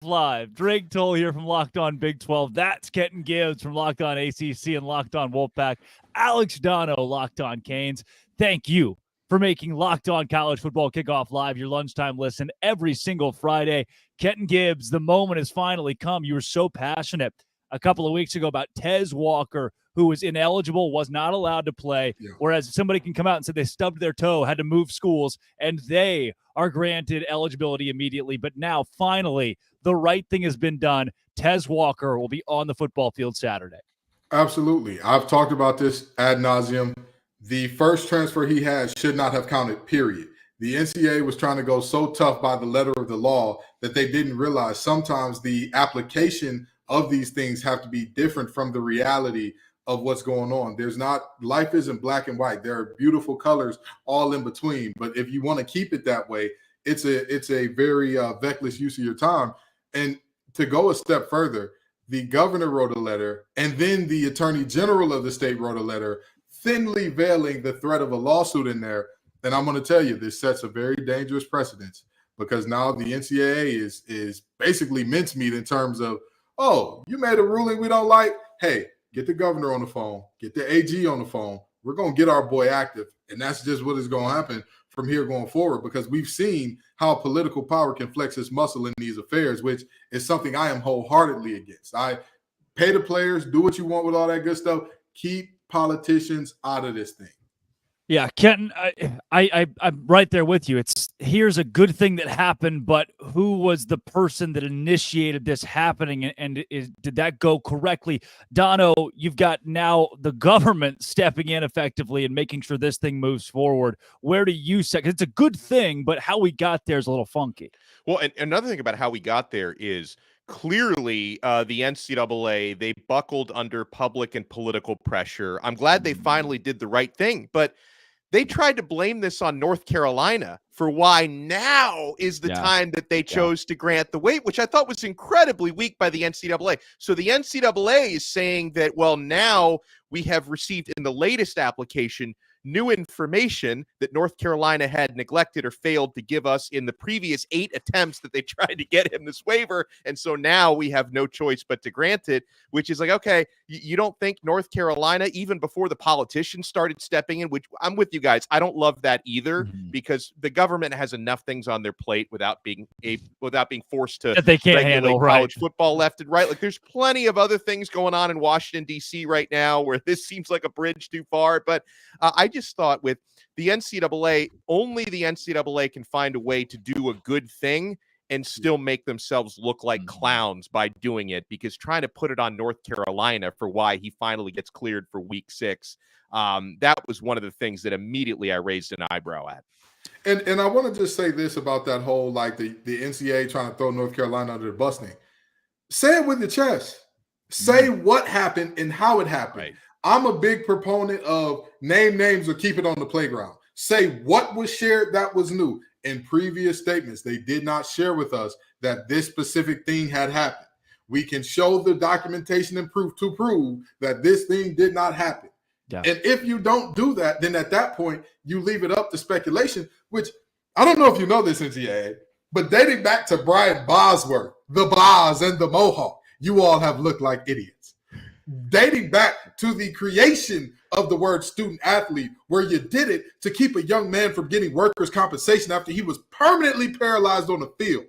Live. Drake Toll here from Locked On Big 12. That's Kenton Gibbs from Locked On ACC and Locked On Wolfpack. Alex Dono, Locked On Canes. Thank you for making Locked On College Football Kickoff Live your lunchtime listen every single Friday. Kenton Gibbs, the moment has finally come. You were so passionate a couple of weeks ago about Tez Walker, who was ineligible, was not allowed to play, whereas somebody can come out and say they stubbed their toe, had to move schools, and they are granted eligibility immediately. But now, finally, the right thing has been done. Tez Walker will be on the football field Saturday. Absolutely. I've talked about this ad nauseum. The first transfer he had should not have counted, period. The NCAA was trying to go so tough by the letter of the law that they didn't realize sometimes the application of these things have to be different from the reality of what's going on. Life isn't black and white. There are beautiful colors all in between. But if you want to keep it that way, it's a very feckless use of your time. And to go a step further, the governor wrote a letter, and then the attorney general of the state wrote a letter, thinly veiling the threat of a lawsuit in there. And I'm going to tell you, this sets a very dangerous precedent, because now the NCAA is basically mincemeat in terms of, oh, you made a ruling we don't like? Hey, get the governor on the phone, get the AG on the phone. We're going to get our boy active. And that's just what is going to happen from here going forward, because we've seen how political power can flex its muscle in these affairs, which is something I am wholeheartedly against. I pay the players, do what you want with all that good stuff. Keep politicians out of this thing. Yeah, Kenton, I'm right there with you. Here's a good thing that happened, but who was the person that initiated this happening, and did that go correctly? Dono, you've got now the government stepping in effectively and making sure this thing moves forward. Where do you say? 'Cause it's a good thing, but how we got there is a little funky. Well, and another thing about how we got there is clearly the NCAA, they buckled under public and political pressure. I'm glad they finally did the right thing, but they tried to blame this on North Carolina for why now is the time that they chose to grant the waiver, which I thought was incredibly weak by the NCAA. So the NCAA is saying that, well, now we have received in the latest application new information that North Carolina had neglected or failed to give us in the previous 8 attempts that they tried to get him this waiver. And so now we have no choice but to grant it, which is like, okay, you don't think North Carolina, even before the politicians started stepping in, which I'm with you guys, I don't love that either, because the government has enough things on their plate without being forced to that they can't handle college football left and right. Like, there's plenty of other things going on in Washington, D.C. right now where this seems like a bridge too far. But I just thought with the NCAA, only the NCAA can find a way to do a good thing and still make themselves look like clowns by doing it, because trying to put it on North Carolina for why he finally gets cleared for week 6, that was one of the things that immediately I raised an eyebrow at. And I want to just say this about that whole, like, the NCAA trying to throw North Carolina under the bus thing. Say it with your chest. Say what happened and how it happened. Right. I'm a big proponent of name names or keep it on the playground. Say what was shared that was new. In previous statements, they did not share with us that this specific thing had happened. We can show the documentation and proof to prove that this thing did not happen. Yeah. And if you don't do that, then at that point, you leave it up to speculation, which I don't know if you know this, NCAA, but dating back to Brian Bosworth, the Boz and the Mohawk, you all have looked like idiots. Dating back to the creation of the word student athlete, where you did it to keep a young man from getting workers' compensation after he was permanently paralyzed on the field.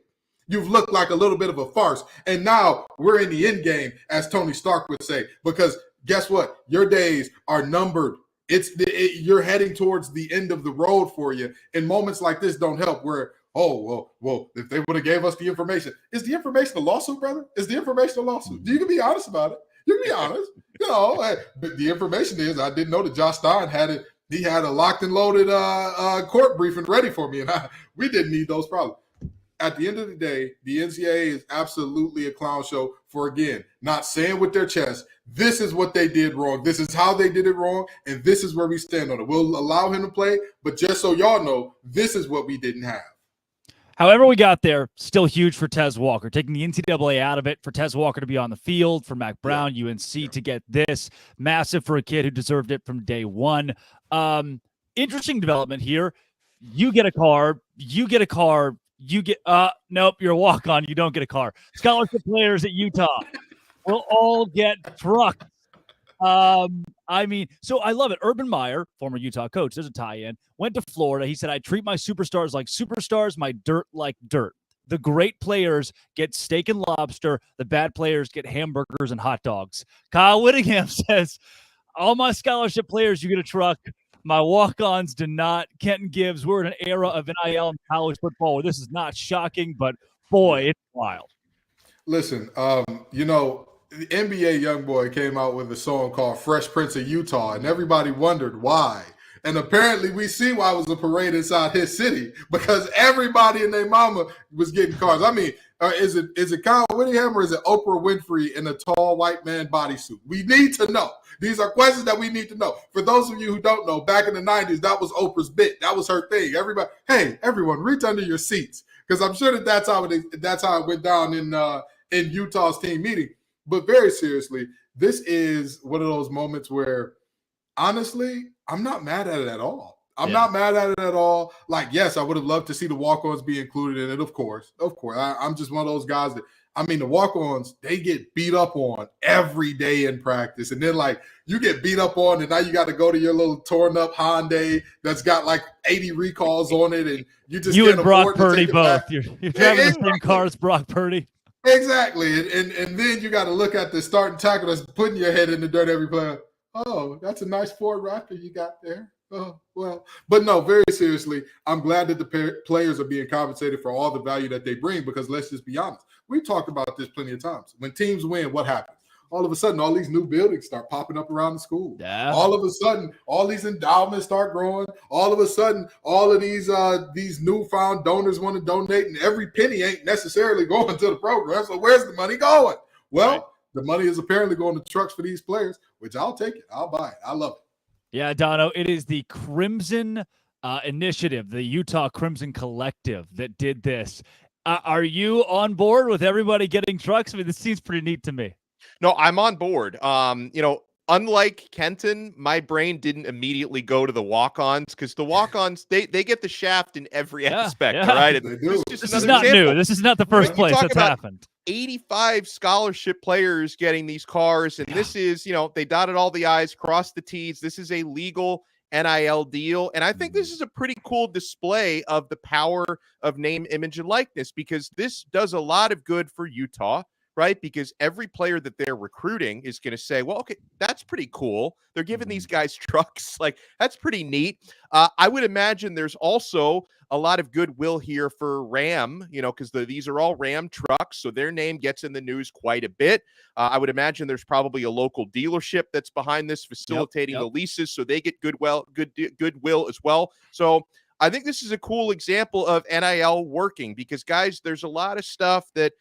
You've looked like a little bit of a farce. And now we're in the end game, as Tony Stark would say, because guess what? Your days are numbered. You're heading towards the end of the road for you. And moments like this don't help, where, well, if they would have gave us the information. Is the information a lawsuit, brother? Is the information a lawsuit? You can be honest about it. You can be honest. But the information is, I didn't know that Josh Stein had it. He had a locked and loaded court briefing ready for me, and we didn't need those problems. At the end of the day, the NCAA is absolutely a clown show for, again, not saying with their chest, this is what they did wrong, this is how they did it wrong, and this is where we stand on it. We'll allow him to play, but just so y'all know, this is what we didn't have. However we got there, still huge for Tez Walker. Taking the NCAA out of it, for Tez Walker to be on the field, for Mac Brown, UNC to get this. Massive for a kid who deserved it from day one. Interesting development here. You get a car you get nope, you're a walk-on, you don't get a car. Scholarship players at Utah will all get trucks. I mean, so I love it. Urban Meyer, former Utah coach, there's a tie-in, went to Florida. He said, I treat my superstars like superstars, my dirt like dirt. The great players get steak and lobster. The bad players get hamburgers and hot dogs. Kyle Whittingham says, all my scholarship players, you get a truck. My walk-ons do not. Kenton Gibbs, we're in an era of NIL in college football where this is not shocking, but boy, it's wild. Listen, the NBA YoungBoy came out with a song called Fresh Prince of Utah, and everybody wondered why. And apparently we see why it was a parade inside his city, because everybody and their mama was getting cars. I mean, is it Kyle Whittingham or is it Oprah Winfrey in a tall white man bodysuit? We need to know. These are questions that we need to know. For those of you who don't know, back in the 90s, that was Oprah's bit. That was her thing. Everybody, hey, everyone, reach under your seats, because I'm sure that's how it went down in Utah's team meeting. But very seriously, this is one of those moments where, honestly, I'm not mad at it at all. I'm not mad at it at all. Like, yes, I would have loved to see the walk-ons be included in it, of course. I'm just one of those guys that, I mean, the walk-ons, they get beat up on every day in practice. And then, like, you get beat up on, and now you got to go to your little torn-up Hyundai that's got, like, 80 recalls on it, and you just and Brock Purdy both. You're driving the same car as Brock Purdy. Exactly. And then you got to look at the starting tackle that's putting your head in the dirt every play. Oh, that's a nice Ford Raptor you got there. Oh, well. But no, very seriously, I'm glad that the players are being compensated for all the value that they bring, because let's just be honest. We've talked about this plenty of times. When teams win, what happens? All of a sudden, all these new buildings start popping up around the school. Yeah. All of a sudden, all these endowments start growing. All of a sudden, all of these newfound donors want to donate, and every penny ain't necessarily going to the program. So where's the money going? Well, The money is apparently going to trucks for these players, which I'll take it. I'll buy it. I love it. Yeah, Dono, it is the Crimson Initiative, the Utah Crimson Collective that did this. Are you on board with everybody getting trucks? I mean, this seems pretty neat to me. No, I'm on board. Unlike Kenton, my brain didn't immediately go to the walk-ons, because the walk-ons, they get the shaft in every aspect, all right? This is not new. This is not the first place that's happened. 85 scholarship players getting these cars, and this is, they dotted all the I's, crossed the T's. This is a legal NIL deal, and I think this is a pretty cool display of the power of name, image, and likeness, because this does a lot of good for Utah, right? Because every player that they're recruiting is going to say, well, okay, that's pretty cool. They're giving these guys trucks. Like, that's pretty neat. I would imagine there's also a lot of goodwill here for Ram, because these are all Ram trucks. So their name gets in the news quite a bit. I would imagine there's probably a local dealership that's behind this, facilitating the leases. So they get goodwill as well. So I think this is a cool example of NIL working, because, guys, there's a lot of stuff that,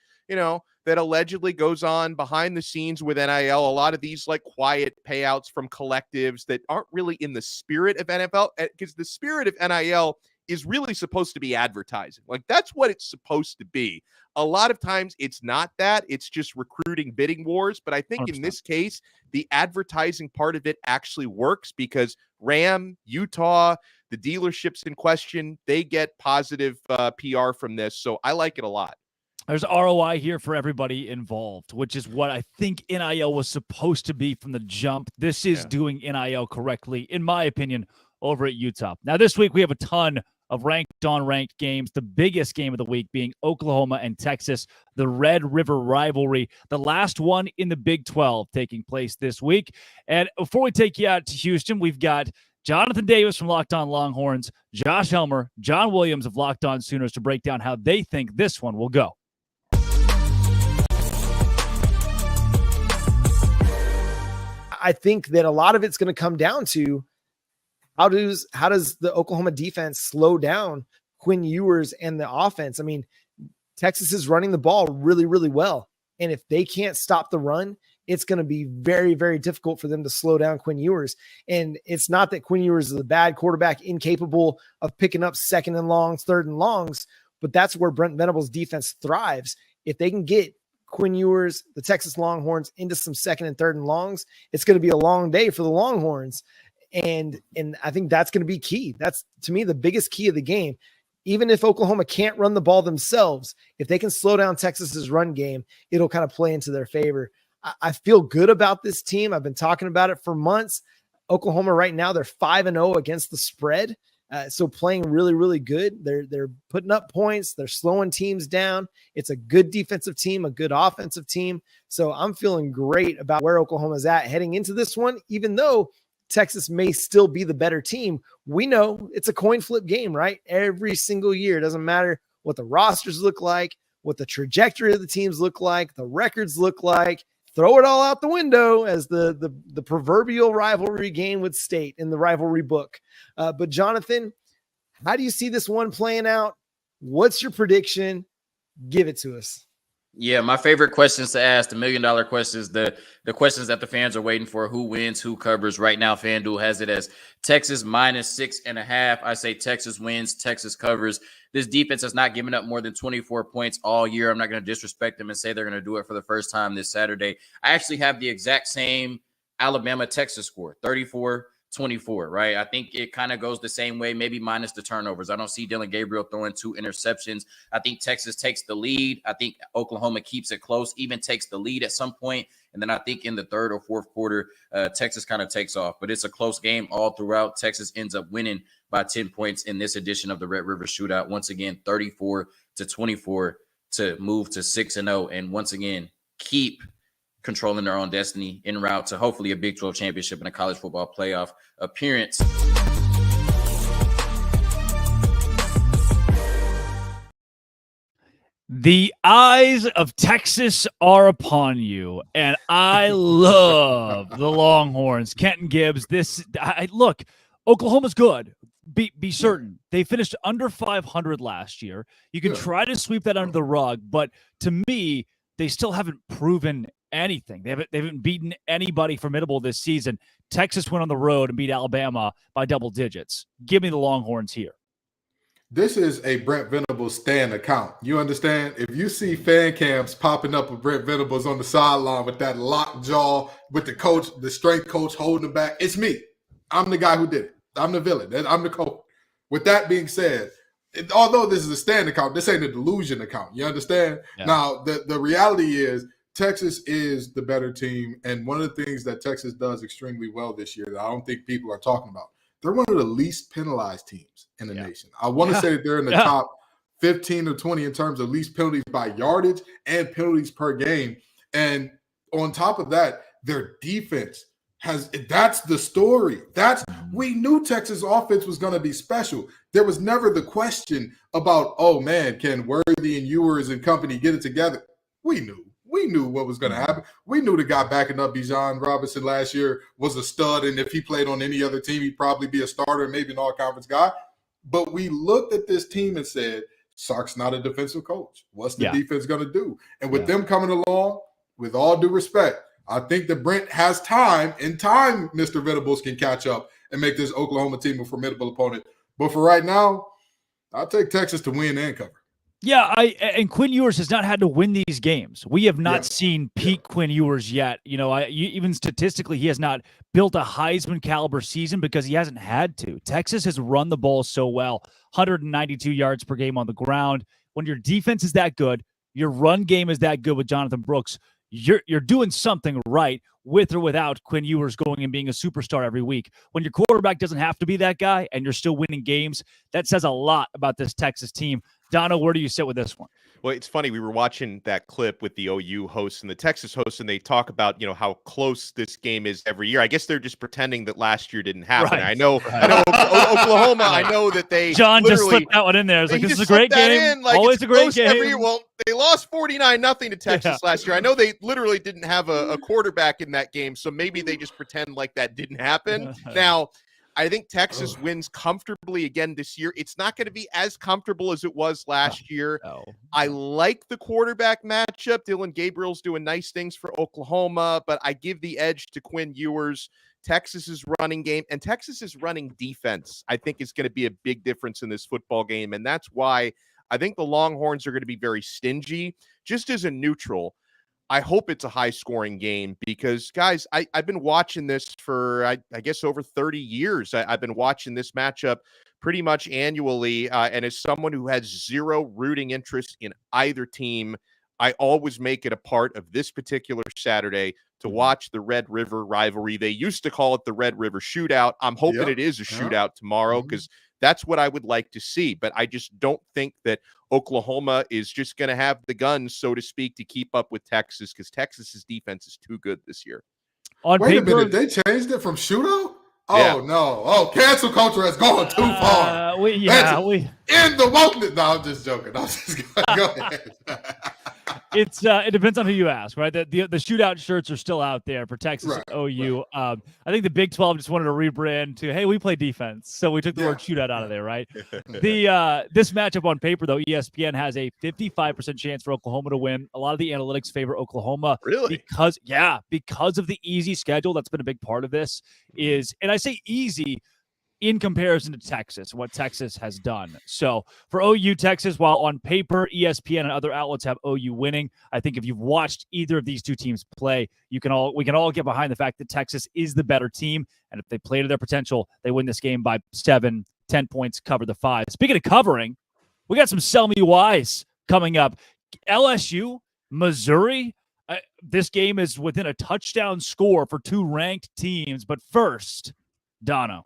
that allegedly goes on behind the scenes with NIL. A lot of these like quiet payouts from collectives that aren't really in the spirit of NFL, because the spirit of NIL is really supposed to be advertising. Like, that's what it's supposed to be. A lot of times it's not that. It's just recruiting bidding wars. But I think 100%. In this case, the advertising part of it actually works, because Ram, Utah, the dealerships in question, they get positive PR from this. So I like it a lot. There's ROI here for everybody involved, which is what I think NIL was supposed to be from the jump. This is doing NIL correctly, in my opinion, over at Utah. Now, this week we have a ton of ranked on ranked games, the biggest game of the week being Oklahoma and Texas, the Red River rivalry, the last one in the Big 12 taking place this week. And before we take you out to Houston, we've got Jonathan Davis from Locked On Longhorns, Josh Helmer, John Williams of Locked On Sooners to break down how they think this one will go. I think that a lot of it's going to come down to how does the Oklahoma defense slow down Quinn Ewers and the offense. I mean, Texas is running the ball really, really well. And if they can't stop the run, it's going to be very, very difficult for them to slow down Quinn Ewers. And it's not that Quinn Ewers is a bad quarterback, incapable of picking up second and longs, third and longs, but that's where Brent Venables' defense thrives. If they can get Quinn Ewers, the Texas Longhorns, into some second and third and longs, it's going to be a long day for the Longhorns. And I think that's going to be key. That's, to me, the biggest key of the game. even if Oklahoma can't run the ball themselves, if they can slow down Texas's run game, it'll kind of play into their favor. I feel good about this team. I've been talking about it for months. Oklahoma right now, they're 5-0 against the spread. So playing really, really good. They're putting up points. They're slowing teams down. It's a good defensive team, a good offensive team. So I'm feeling great about where Oklahoma's at heading into this one, even though Texas may still be the better team. We know it's a coin flip game, right? Every single year. It doesn't matter what the rosters look like, what the trajectory of the teams look like, the records look like. Throw it all out the window, as the proverbial rivalry game would state in the rivalry book. But Jonathan, how do you see this one playing out? What's your prediction? Give it to us. Yeah, my favorite questions to ask, the $1 million questions, the questions that the fans are waiting for: who wins, who covers. Right now, FanDuel has it as Texas -6.5. I say Texas wins, Texas covers. This defense has not given up more than 24 points all year. I'm not going to disrespect them and say they're going to do it for the first time this Saturday. I actually have the exact same Alabama-Texas score, 34-24, right? I think it kind of goes the same way, maybe minus the turnovers. I don't see Dylan Gabriel throwing 2 interceptions. I think Texas takes the lead. I think Oklahoma keeps it close, even takes the lead at some point. And then I think in the third or fourth quarter, Texas kind of takes off. But it's a close game all throughout. Texas ends up winning by 10 points in this edition of the Red River Shootout. Once again, 34-24 to move to 6-0. And once again, keep controlling their own destiny en route to hopefully a Big 12 championship and a college football playoff appearance. The eyes of Texas are upon you, and I love the Longhorns. Kenton Gibbs, look, Oklahoma's good. Be certain. They finished under 500 last year. You can try to sweep that under the rug, but to me, they still haven't proven anything. They haven't beaten anybody formidable this season. Texas went on the road and beat Alabama by double digits. Give me the Longhorns here. This is a Brent Venables Stan account. You understand? If you see fan cams popping up with Brent Venables on the sideline with that locked jaw, with the coach, the strength coach holding him back, it's me. I'm the guy who did it. I'm the villain. I'm the coach. With that being said, although this is a Stan account, this ain't a delusion account. You understand? Yeah. Now, the reality is Texas is the better team, and one of the things that Texas does extremely well this year that I don't think people are talking about, they're one of the least penalized teams in the nation. I want to say that they're in the top 15 or 20 in terms of least penalties by yardage and penalties per game. And on top of that, their defense that's the story. We knew Texas offense was going to be special. There was never the question about, oh man, can Worthy and Ewers and company get it together? We knew what was going to happen. We knew the guy backing up Bijan Robinson last year was a stud, and if he played on any other team, he'd probably be a starter, maybe an all-conference guy. But we looked at this team and said, Sark's not a defensive coach. What's the defense going to do? And with them coming along, with all due respect, I think that Brent has time. In time, Mr. Venables can catch up and make this Oklahoma team a formidable opponent. But for right now, I'll take Texas to win and cover. Yeah, and Quinn Ewers has not had to win these games. We have not seen peak Quinn Ewers yet. You know, even statistically, he has not built a Heisman caliber season because he hasn't had to. Texas has run the ball so well, 192 yards per game on the ground. When your defense is that good, your run game is that good with Jonathan Brooks, you're doing something right with or without Quinn Ewers going and being a superstar every week. When your quarterback doesn't have to be that guy and you're still winning games, that says a lot about this Texas team. Dono, where do you sit with this one? Well, it's funny. We were watching that clip with the OU hosts and the Texas hosts, and they talk about, how close this game is every year. I guess they're just pretending that last year didn't happen. Right. I know Oklahoma. I know that they John just slipped that one in there. It's like, this is a great game. Always a great game. Every year. Well, they lost 49-0 to Texas last year. I know they literally didn't have a quarterback in that game, so maybe they just pretend like that didn't happen. Now, I think Texas wins comfortably again this year. It's not going to be as comfortable as it was last year. No. I like the quarterback matchup. Dylan Gabriel's doing nice things for Oklahoma, but I give the edge to Quinn Ewers. Texas's running game and Texas's running defense, I think, is going to be a big difference in this football game, and that's why I think the Longhorns are going to be very stingy. Just as a neutral, I hope it's a high-scoring game because, guys, I've been watching this for, I guess, over 30 years. I've been watching this matchup pretty much annually. And as someone who has zero rooting interest in either team, I always make it a part of this particular Saturday to watch the Red River rivalry. They used to call it the Red River Shootout. I'm hoping it is a shootout tomorrow because that's what I would like to see. But I just don't think that Oklahoma is just going to have the guns, so to speak, to keep up with Texas because Texas's defense is too good this year. Wait a minute. They changed it from shootout? Oh, no. Oh, cancel culture has gone too far. In the moment. No, I'm just joking. I'm just go ahead. It depends on who you ask, right? The shootout shirts are still out there for Texas and OU. Right. I think the Big 12 just wanted to rebrand to, hey, we play defense, so we took the word shootout out of there, right? This matchup on paper, though, ESPN has a 55% chance for Oklahoma to win. A lot of the analytics favor Oklahoma, really, because of the easy schedule. That's been a big part of this. And I say easy in comparison to Texas, what Texas has done. So for OU, Texas, while on paper, ESPN and other outlets have OU winning, I think if you've watched either of these two teams play, we can all get behind the fact that Texas is the better team. And if they play to their potential, they win this game by 7, 10 points, cover the 5. Speaking of covering, we got some Sell Me Whys coming up. LSU, Missouri. This game is within a touchdown score for two ranked teams. But first, Dono.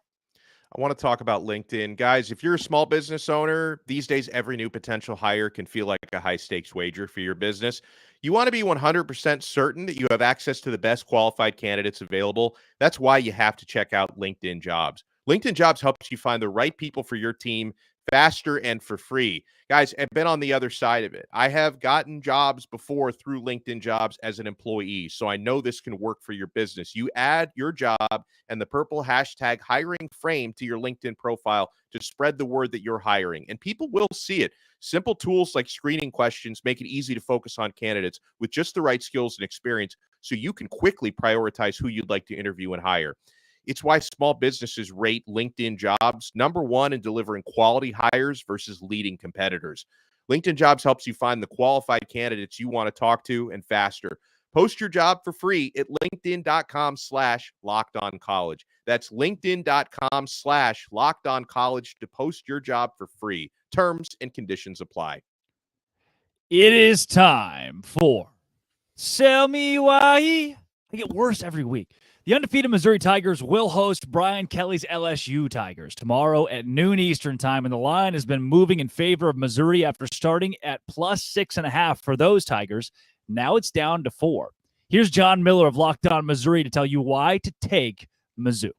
I want to talk about LinkedIn. Guys, if you're a small business owner, these days every new potential hire can feel like a high-stakes wager for your business. You want to be 100% certain that you have access to the best qualified candidates available. That's why you have to check out LinkedIn Jobs. LinkedIn Jobs helps you find the right people for your team faster and for free. Guys, I've been on the other side of it. I have gotten jobs before through LinkedIn Jobs as an employee, so I know this can work for your business. You add your job and the purple hashtag hiring frame to your LinkedIn profile to spread the word that you're hiring, and people will see it. Simple tools like screening questions make it easy to focus on candidates with just the right skills and experience so you can quickly prioritize who you'd like to interview and hire. It's why small businesses rate LinkedIn Jobs #1 in delivering quality hires versus leading competitors. LinkedIn Jobs helps you find the qualified candidates you want to talk to and faster. Post your job for free at linkedin.com/lockedoncollege. That's linkedin.com/lockedoncollege to post your job for free. Terms and conditions apply. It is time for Sell Me Why. I get worse every week. The undefeated Missouri Tigers will host Brian Kelly's LSU Tigers tomorrow at noon Eastern time, and the line has been moving in favor of Missouri after starting at +6.5 for those Tigers. Now it's down to 4. Here's John Miller of Locked On Missouri to tell you why to take Mizzou.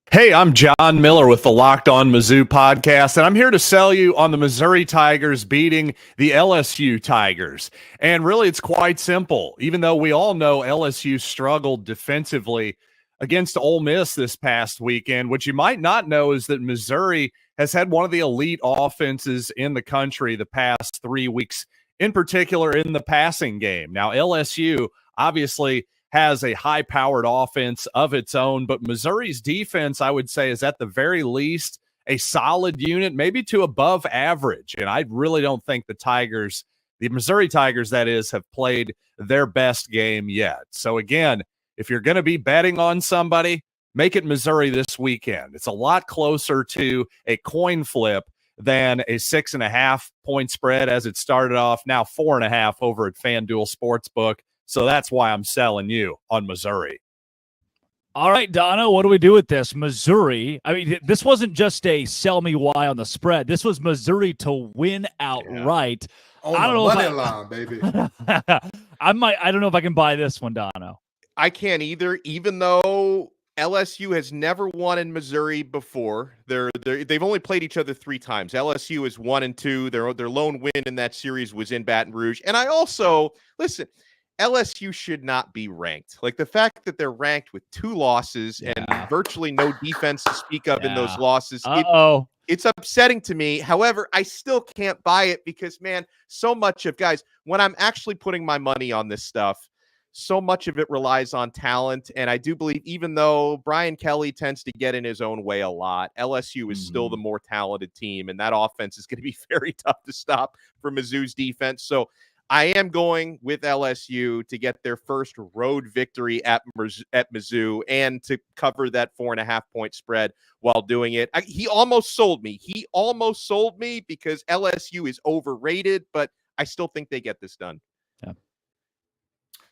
Hey, I'm John Miller with the Locked On Mizzou podcast, and I'm here to sell you on the Missouri Tigers beating the LSU Tigers. And really, it's quite simple. Even though we all know LSU struggled defensively against Ole Miss this past weekend, what you might not know is that Missouri has had one of the elite offenses in the country the past 3 weeks, in particular in the passing game. Now, LSU obviously has a high-powered offense of its own, but Missouri's defense, I would say, is at the very least a solid unit, maybe to above average. And I really don't think the Missouri Tigers, that is, have played their best game yet. So again, if you're going to be betting on somebody, make it Missouri this weekend. It's a lot closer to a coin flip than a 6.5 point spread as it started off, now 4.5 over at FanDuel Sportsbook. So that's why I'm selling you on Missouri. All right, Donna, what do we do with this? Missouri, I mean, this wasn't just a sell me why on the spread. This was Missouri to win outright. On the money line, baby. I don't know if I can buy this one, Dono. I can't either, even though LSU has never won in Missouri before. They've only played each other 3 times. LSU is 1-2. Their lone win in that series was in Baton Rouge. And I also, listen, LSU should not be ranked. Like the fact that they're ranked with 2 losses and virtually no defense to speak of in those losses. It's upsetting to me. However, I still can't buy it because, man, so much of, guys, when I'm actually putting my money on this stuff, so much of it relies on talent. And I do believe, even though Brian Kelly tends to get in his own way a lot, LSU is still the more talented team. And that offense is going to be very tough to stop for Mizzou's defense. So I am going with LSU to get their first road victory at Mizzou and to cover that 4.5-point spread while doing it. He almost sold me. Because LSU is overrated, but I still think they get this done. Yeah.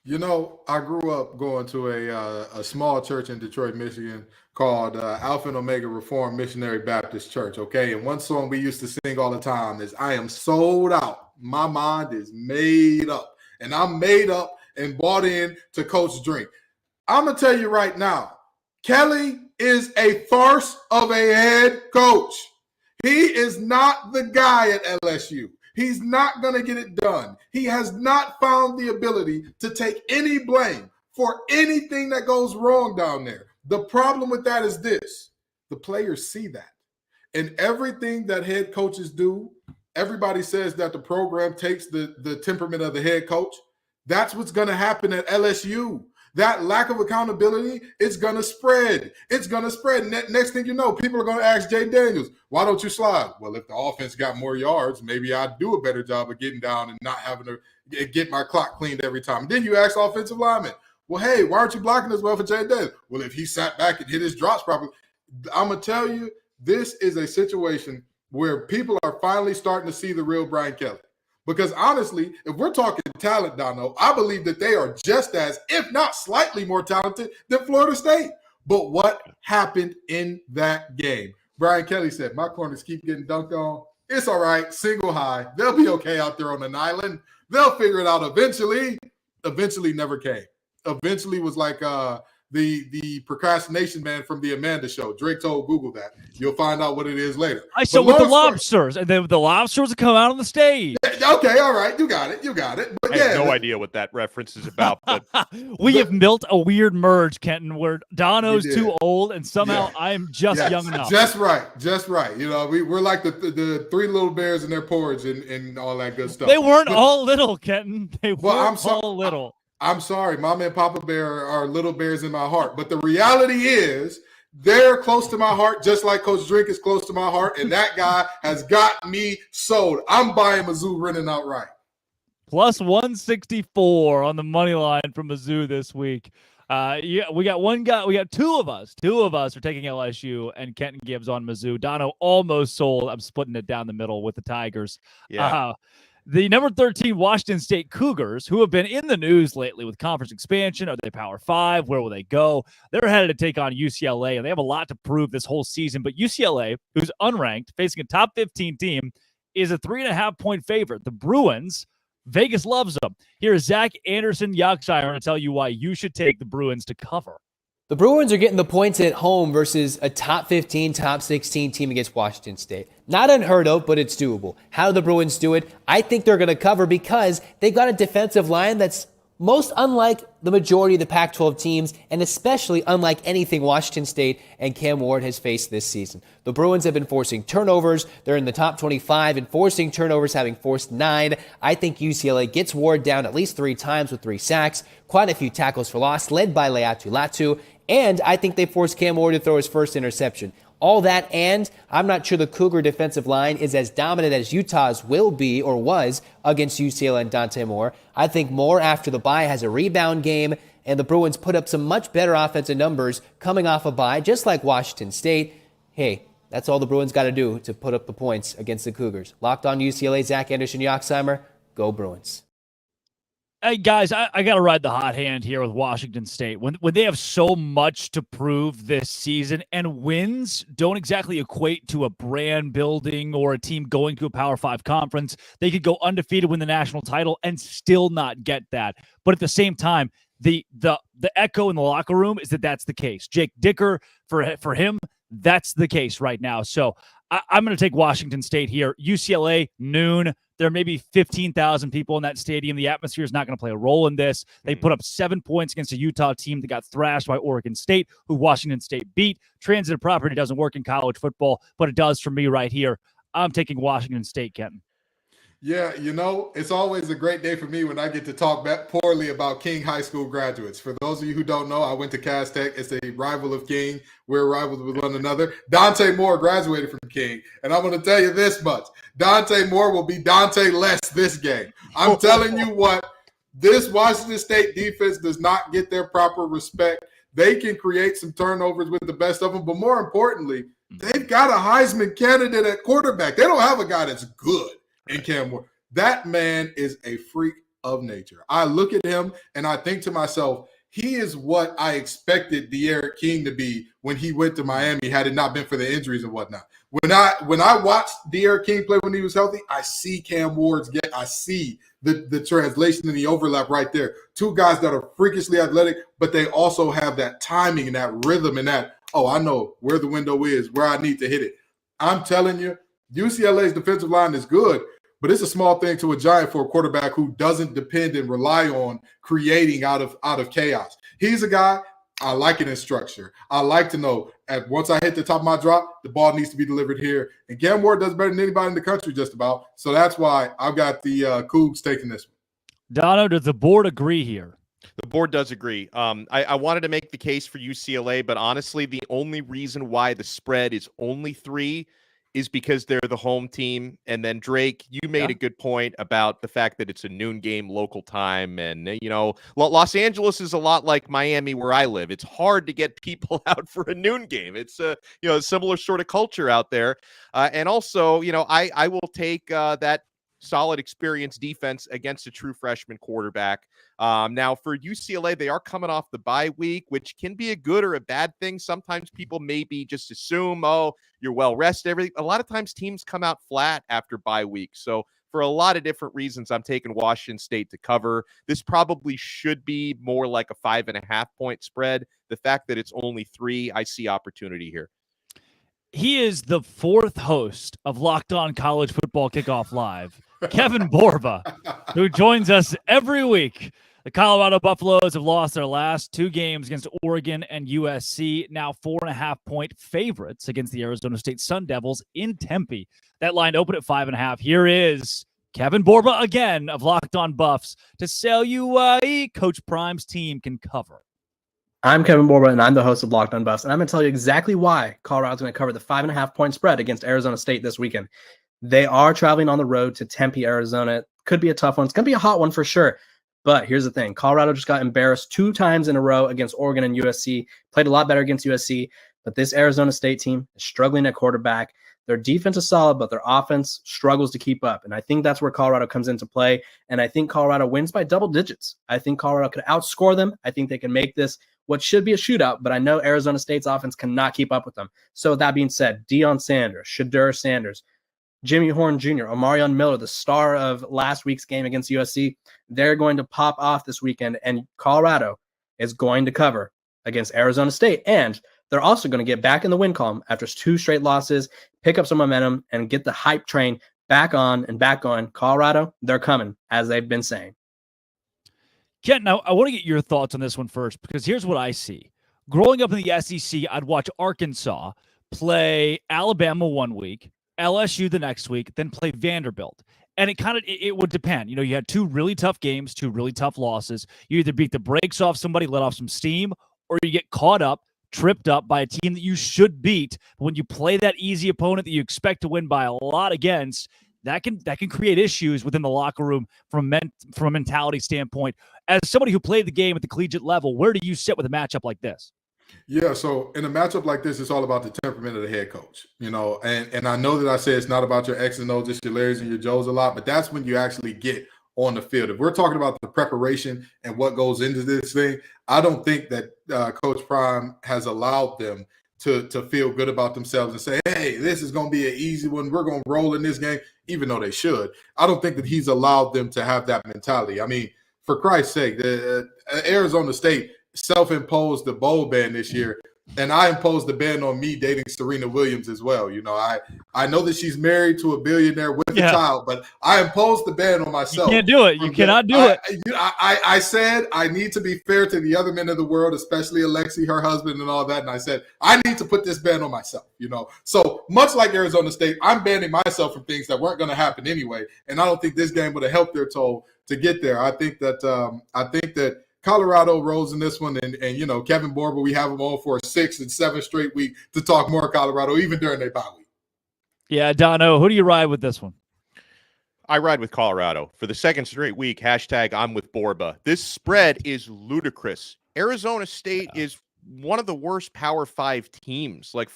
You know, I grew up going to a small church in Detroit, Michigan called Alpha and Omega Reformed Missionary Baptist Church, okay? And one song we used to sing all the time is, I am sold out. My mind is made up. And I'm made up and bought in to Coach Drink. I'm going to tell you right now, Kelly is a farce of a head coach. He is not the guy at LSU. He's not going to get it done. He has not found the ability to take any blame for anything that goes wrong down there. The problem with that is this. The players see that. And everything that head coaches do, everybody says that the program takes the temperament of the head coach. That's what's going to happen at LSU. That lack of accountability, it's going to spread. It's going to spread. Next thing you know, people are going to ask Jay Daniels, why don't you slide? Well, if the offense got more yards, maybe I'd do a better job of getting down and not having to get my clock cleaned every time. And then you ask offensive linemen, well, hey, why aren't you blocking as well for Jay Daniels? Well, if he sat back and hit his drops properly. I'm going to tell you, this is a situation where people are finally starting to see the real Brian Kelly. Because honestly, if we're talking talent, Dono, I believe that they are just as, if not slightly more talented than Florida State. But what happened in that game? Brian Kelly said, my corners keep getting dunked on. It's all right. Single high. They'll be okay out there on an island. They'll figure it out eventually. Eventually never came. Eventually was like the procrastination man from the Amanda Show. Drake told Google that. You'll find out what it is later. I saw with the lobsters, and then the lobsters would come out on the stage. Okay, all right, you got it. But I have no idea what that reference is about. But we have built a weird merge, Kenton, where Dono's too old, and somehow I'm just young enough. Just right. You know, we're like the three little bears in their porridge and all that good stuff. They weren't all little, Kenton. They weren't all little. I'm sorry, Mama and Papa Bear are little bears in my heart. But the reality is they're close to my heart, just like Coach Drink is close to my heart. And that guy has got me sold. I'm buying Mizzou running outright. Plus 164 on the money line from Mizzou this week. We got one guy. We got two of us. Two of us are taking LSU, and Kenton Gibbs on Mizzou. Dono almost sold. I'm splitting it down the middle with the Tigers. Yeah. The number 13 Washington State Cougars, who have been in the news lately with conference expansion. Are they Power 5? Where will they go? They're headed to take on UCLA, and they have a lot to prove this whole season. But UCLA, who's unranked, facing a top 15 team, is a 3.5-point favorite. The Bruins, Vegas loves them. Here's Zach Anderson-Yoxsimer to tell you why you should take the Bruins to cover. The Bruins are getting the points at home versus a top 15, top 16 team against Washington State. Not unheard of, but it's doable. How do the Bruins do it? I think they're going to cover because they've got a defensive line that's most unlike the majority of the Pac-12 teams, and especially unlike anything Washington State and Cam Ward has faced this season. The Bruins have been forcing turnovers. They're in the top 25 in forcing turnovers, having forced 9. I think UCLA gets Ward down at least 3 times with 3 sacks, quite a few tackles for loss, led by Leatu Latu, and I think they forced Cam Ward to throw his first interception. All that, and I'm not sure the Cougar defensive line is as dominant as Utah's will be or was against UCLA and Dante Moore. I think Moore, after the bye, has a rebound game, and the Bruins put up some much better offensive numbers coming off a bye, just like Washington State. Hey, that's all the Bruins got to do to put up the points against the Cougars. Locked on UCLA, Zach Anderson-Yoxsimer. Go Bruins. Hey, guys, I got to ride the hot hand here with Washington State. When they have so much to prove this season, and wins don't exactly equate to a brand building or a team going to a Power 5 conference. They could go undefeated, win the national title, and still not get that. But at the same time, the echo in the locker room is that that's the case. Jake Dicker, for him, that's the case right now. So I'm going to take Washington State here. UCLA, noon. There may be 15,000 people in that stadium. The atmosphere is not going to play a role in this. They put up 7 points against a Utah team that got thrashed by Oregon State, who Washington State beat. Transitive property doesn't work in college football, but it does for me right here. I'm taking Washington State, Kenton. Yeah, it's always a great day for me when I get to talk poorly about King High School graduates. For those of you who don't know, I went to Cass Tech. It's a rival of King. We're rivals with one another. Dante Moore graduated from King. And I'm going to tell you this much. Dante Moore will be Dante less this game. I'm telling you what, this Washington State defense does not get their proper respect. They can create some turnovers with the best of them. But more importantly, they've got a Heisman candidate at quarterback. They don't have a guy that's good. And Cam Moore, that man is a freak of nature. I look at him and I think to myself, he is what I expected De'Aaron King to be when he went to Miami, had it not been for the injuries and whatnot. When I watched De'Aaron King play when he was healthy, I see Cam Ward's get. I see the translation and the overlap right there. Two guys that are freakishly athletic, but they also have that timing and that rhythm and that, I know where the window is, where I need to hit it. I'm telling you, UCLA's defensive line is good, but it's a small thing to a giant for a quarterback who doesn't depend and rely on creating out of chaos. He's a guy, I like it in structure. I like to know once I hit the top of my drop, the ball needs to be delivered here. And Cam Ward does better than anybody in the country just about. So that's why I've got the Cougs taking this one. Dono, does the board agree here? The board does agree. I wanted to make the case for UCLA, but honestly, the only reason why the spread is only 3 is because they're the home team. And then, Drake, you made a good point about the fact that it's a noon game local time. And, Los Angeles is a lot like Miami where I live. It's hard to get people out for a noon game. It's a similar sort of culture out there. And also, I will take that solid experienced defense against a true freshman quarterback. Now for UCLA, they are coming off the bye week, which can be a good or a bad thing. Sometimes people maybe just assume, you're well rested, everything. A lot of times teams come out flat after bye week. So for a lot of different reasons, I'm taking Washington State to cover. This probably should be more like a 5.5 point spread. The fact that it's only 3, I see opportunity here. He is the 4th host of Locked On College Football Kickoff Live, Kevin Borba, who joins us every week. The Colorado Buffaloes have lost their last 2 games against Oregon and USC, now 4.5 point favorites against the Arizona State Sun Devils in Tempe. That line opened at 5.5. Here is Kevin Borba again of Locked On Buffs to sell you Coach Prime's team can cover. I'm Kevin Borba, and I'm the host of Locked On Buffs, and I'm going to tell you exactly why Colorado's going to cover the 5.5 point spread against Arizona State this weekend. They are traveling on the road to Tempe, Arizona. Could be a tough one. It's going to be a hot one for sure. But here's the thing. Colorado just got embarrassed 2 times in a row against Oregon and USC, played a lot better against USC, but this Arizona State team is struggling at quarterback. Their defense is solid, but their offense struggles to keep up. And I think that's where Colorado comes into play. And I think Colorado wins by double digits. I think Colorado could outscore them. I think they can make this what should be a shootout, but I know Arizona State's offense cannot keep up with them. So with that being said, Deion Sanders, Shadur Sanders, Jimmy Horn Jr., Omarion Miller, the star of last week's game against USC, they're going to pop off this weekend, and Colorado is going to cover against Arizona State. And they're also going to get back in the win column after 2 straight losses, pick up some momentum, and get the hype train back on and back going. Colorado, they're coming, as they've been saying. Kent, now I want to get your thoughts on this one first, because here's what I see. Growing up in the SEC, I'd watch Arkansas play Alabama one week, LSU the next week, then play Vanderbilt. And it would depend. You had 2 really tough games, 2 really tough losses. You either beat the brakes off somebody, let off some steam, or you get caught up, tripped up by a team that you should beat. But when you play that easy opponent that you expect to win by a lot against, that can create issues within the locker room from a mentality standpoint. As somebody who played the game at the collegiate level, where do you sit with a matchup like this? Yeah, so in a matchup like this, it's all about the temperament of the head coach, and I know that I say it's not about your X and O's, just your Larrys and your Joes a lot, but that's when you actually get on the field. If we're talking about the preparation and what goes into this thing, I don't think that Coach Prime has allowed them to feel good about themselves and say, hey, this is going to be an easy one. We're going to roll in this game, even though they should. I don't think that he's allowed them to have that mentality. I mean, for Christ's sake, Arizona State self-imposed the bowl ban this year. And I imposed the ban on me dating Serena Williams as well. You know, I know that she's married to a billionaire with a child, but I imposed the ban on myself. You can't do it. You cannot do it. I said I need to be fair to the other men of the world, especially Alexi, her husband, and all that. And I said, I need to put this ban on myself, you know. So much like Arizona State, I'm banning myself from things that weren't going to happen anyway. And I don't think this game would have helped their toll to get there. I think that Colorado rose in this one, and you know, Kevin Borba, we have him on for a 6th and 7th straight week to talk more Colorado, even during their bye week. Yeah, Dono, who do you ride with this one? I ride with Colorado for the 2nd straight week. Hashtag I'm with Borba. This spread is ludicrous. Arizona State is one of the worst Power 5 teams. Like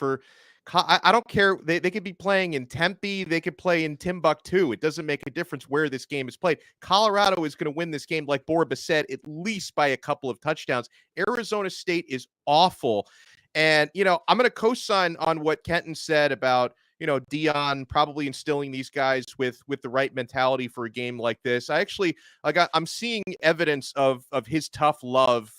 I don't care. They could be playing in Tempe. They could play in Timbuktu. It doesn't make a difference where this game is played. Colorado is going to win this game, like Borba said, at least by a couple of touchdowns. Arizona State is awful. And, you know, I'm going to co-sign on what Kenton said about, you know, Dion probably instilling these guys with the right mentality for a game like this. I'm seeing evidence of his tough love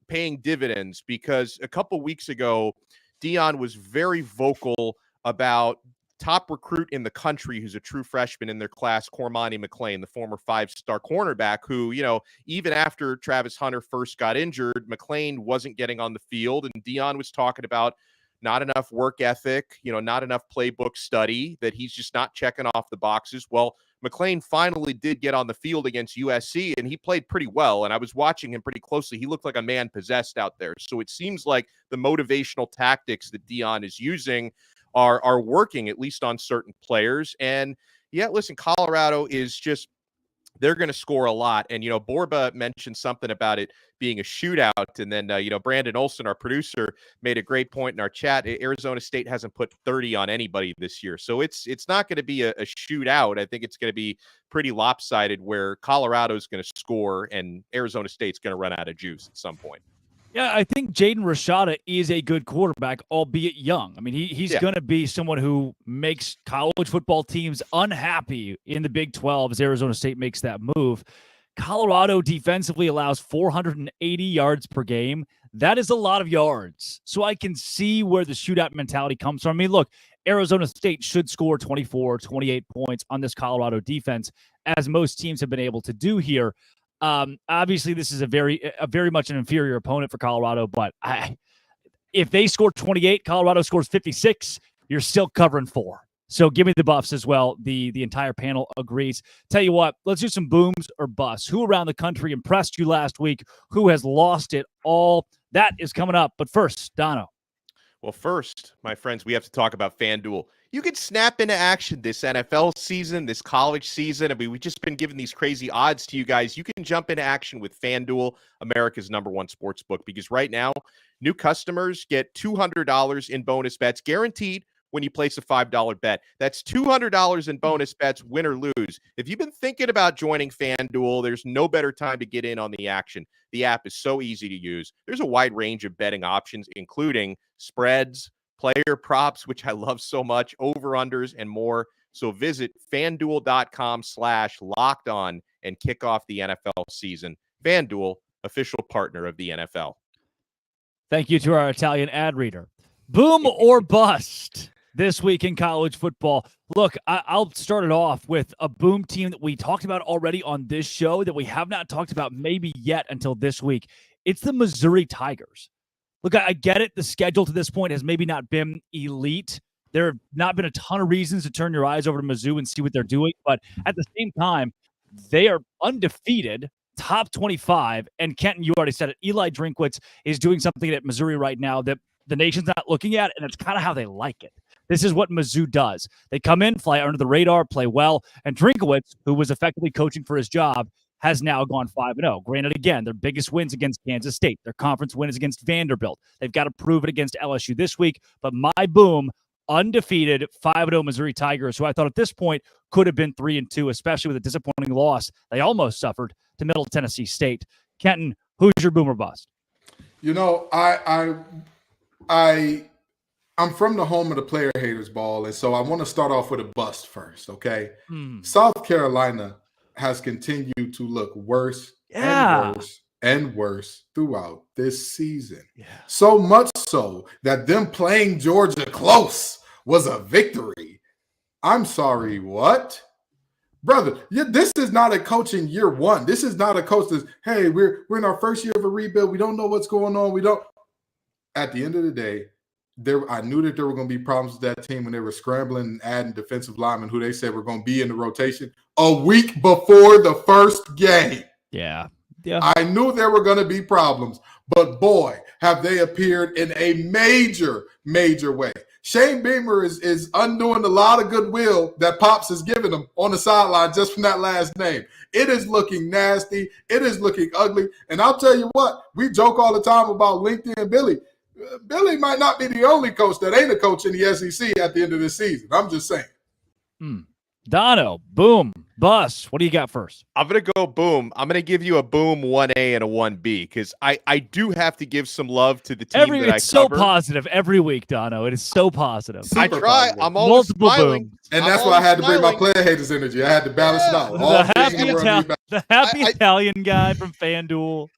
paying dividends, because a couple weeks ago, Dion was very vocal about top recruit in the country who's a true freshman in their class, Cormani McClain, the former 5-star cornerback who, you know, even after Travis Hunter first got injured, McClain wasn't getting on the field. And Dion was talking about not enough work ethic, you know, not enough playbook study, that he's just not checking off the boxes. Well, McClain finally did get on the field against USC, and he played pretty well. And I was watching him pretty closely. He looked like a man possessed out there. So it seems like the motivational tactics that Dion is using are working, at least on certain players. And yeah, listen, Colorado is just, they're going to score a lot. And, you know, Borba mentioned something about it being a shootout. And then, you know, Brandon Olson, our producer, made a great point in our chat. Arizona State hasn't put 30 on anybody this year. So it's not going to be a shootout. I think it's going to be pretty lopsided, where Colorado is going to score and Arizona State's going to run out of juice at some point. Yeah, I think Jaden Rashada is a good quarterback, albeit young. I mean, he's going to be someone who makes college football teams unhappy in the Big 12 as Arizona State makes that move. Colorado defensively allows 480 yards per game. That is a lot of yards. So I can see where the shootout mentality comes from. I mean, look, Arizona State should score 24, 28 points on this Colorado defense, as most teams have been able to do here. Obviously, this is a very much an inferior opponent for Colorado, but if they score 28, Colorado scores 56, you're still covering 4. So give me the Buffs as well. The entire panel agrees. Tell you what, let's do some booms or busts. Who around the country impressed you last week? Who has lost it all? That is coming up. But first, Dono. Well, first, my friends, we have to talk about FanDuel. You could snap into action this NFL season, this college season. I mean, we've just been giving these crazy odds to you guys. You can jump into action with FanDuel, America's #1 sports book, because right now, new customers get $200 in bonus bets guaranteed when you place a $5 bet. That's $200 in bonus bets, win or lose. If you've been thinking about joining FanDuel, there's no better time to get in on the action. The app is so easy to use. There's a wide range of betting options, including spreads, player props, which I love so much, over-unders, and more. So visit FanDuel.com/lockedon and kick off the NFL season. FanDuel, official partner of the NFL. Thank you to our Italian ad reader. Boom or bust this week in college football. Look, I'll start it off with a boom team that we talked about already on this show that we have not talked about maybe yet until this week. It's the Missouri Tigers. Look, I get it. The schedule to this point has maybe not been elite. There have not been a ton of reasons to turn your eyes over to Mizzou and see what they're doing. But at the same time, they are undefeated, top 25. And Kenton, you already said it. Eli Drinkwitz is doing something at Missouri right now that the nation's not looking at, and it's kind of how they like it. This is what Mizzou does. They come in, fly under the radar, play well, and Drinkwitz, who was effectively coaching for his job, has now gone 5-0. Granted, again, their biggest wins against Kansas State. Their conference win is against Vanderbilt. They've got to prove it against LSU this week. But my boom, undefeated 5-0 Missouri Tigers, who I thought at this point could have been 3-2, especially with a disappointing loss they almost suffered to Middle Tennessee State. Kenton, who's your boom or bust? You know, I'm from the home of the player haters ball, and so I want to start off with a bust first, okay? South Carolina has continued to look worse and worse and worse throughout this season. Yeah. So much so that them playing Georgia close was a victory. I'm sorry, what? Brother, this is not a coach in year one. This is not a coach that's, hey, we're in our first year of a rebuild. We don't know what's going on. At the end of the day, I knew that there were going to be problems with that team when they were scrambling and adding defensive linemen who they said were going to be in the rotation a week before the first game. Yeah. I knew there were going to be problems, but boy, have they appeared in a major, major way. Shane Beamer is undoing a lot of goodwill that Pops has given him on the sideline just from that last name. It is looking nasty. It is looking ugly. And I'll tell you what, we joke all the time about LinkedIn Billy. Billy might not be the only coach that ain't a coach in the SEC at the end of this season. I'm just saying. Dono, boom, bust. What do you got first? I'm going to go boom. I'm going to give you a boom 1A and a 1B because I do have to give some love to the team that I It's so cover. positive every week, Dono. It is so positive. I Super try. positive. I'm always Multiple smiling. booms. And I'm that's why I had to bring my smiling. player haters energy. I had to balance it out. All The happy Italian guy from FanDuel.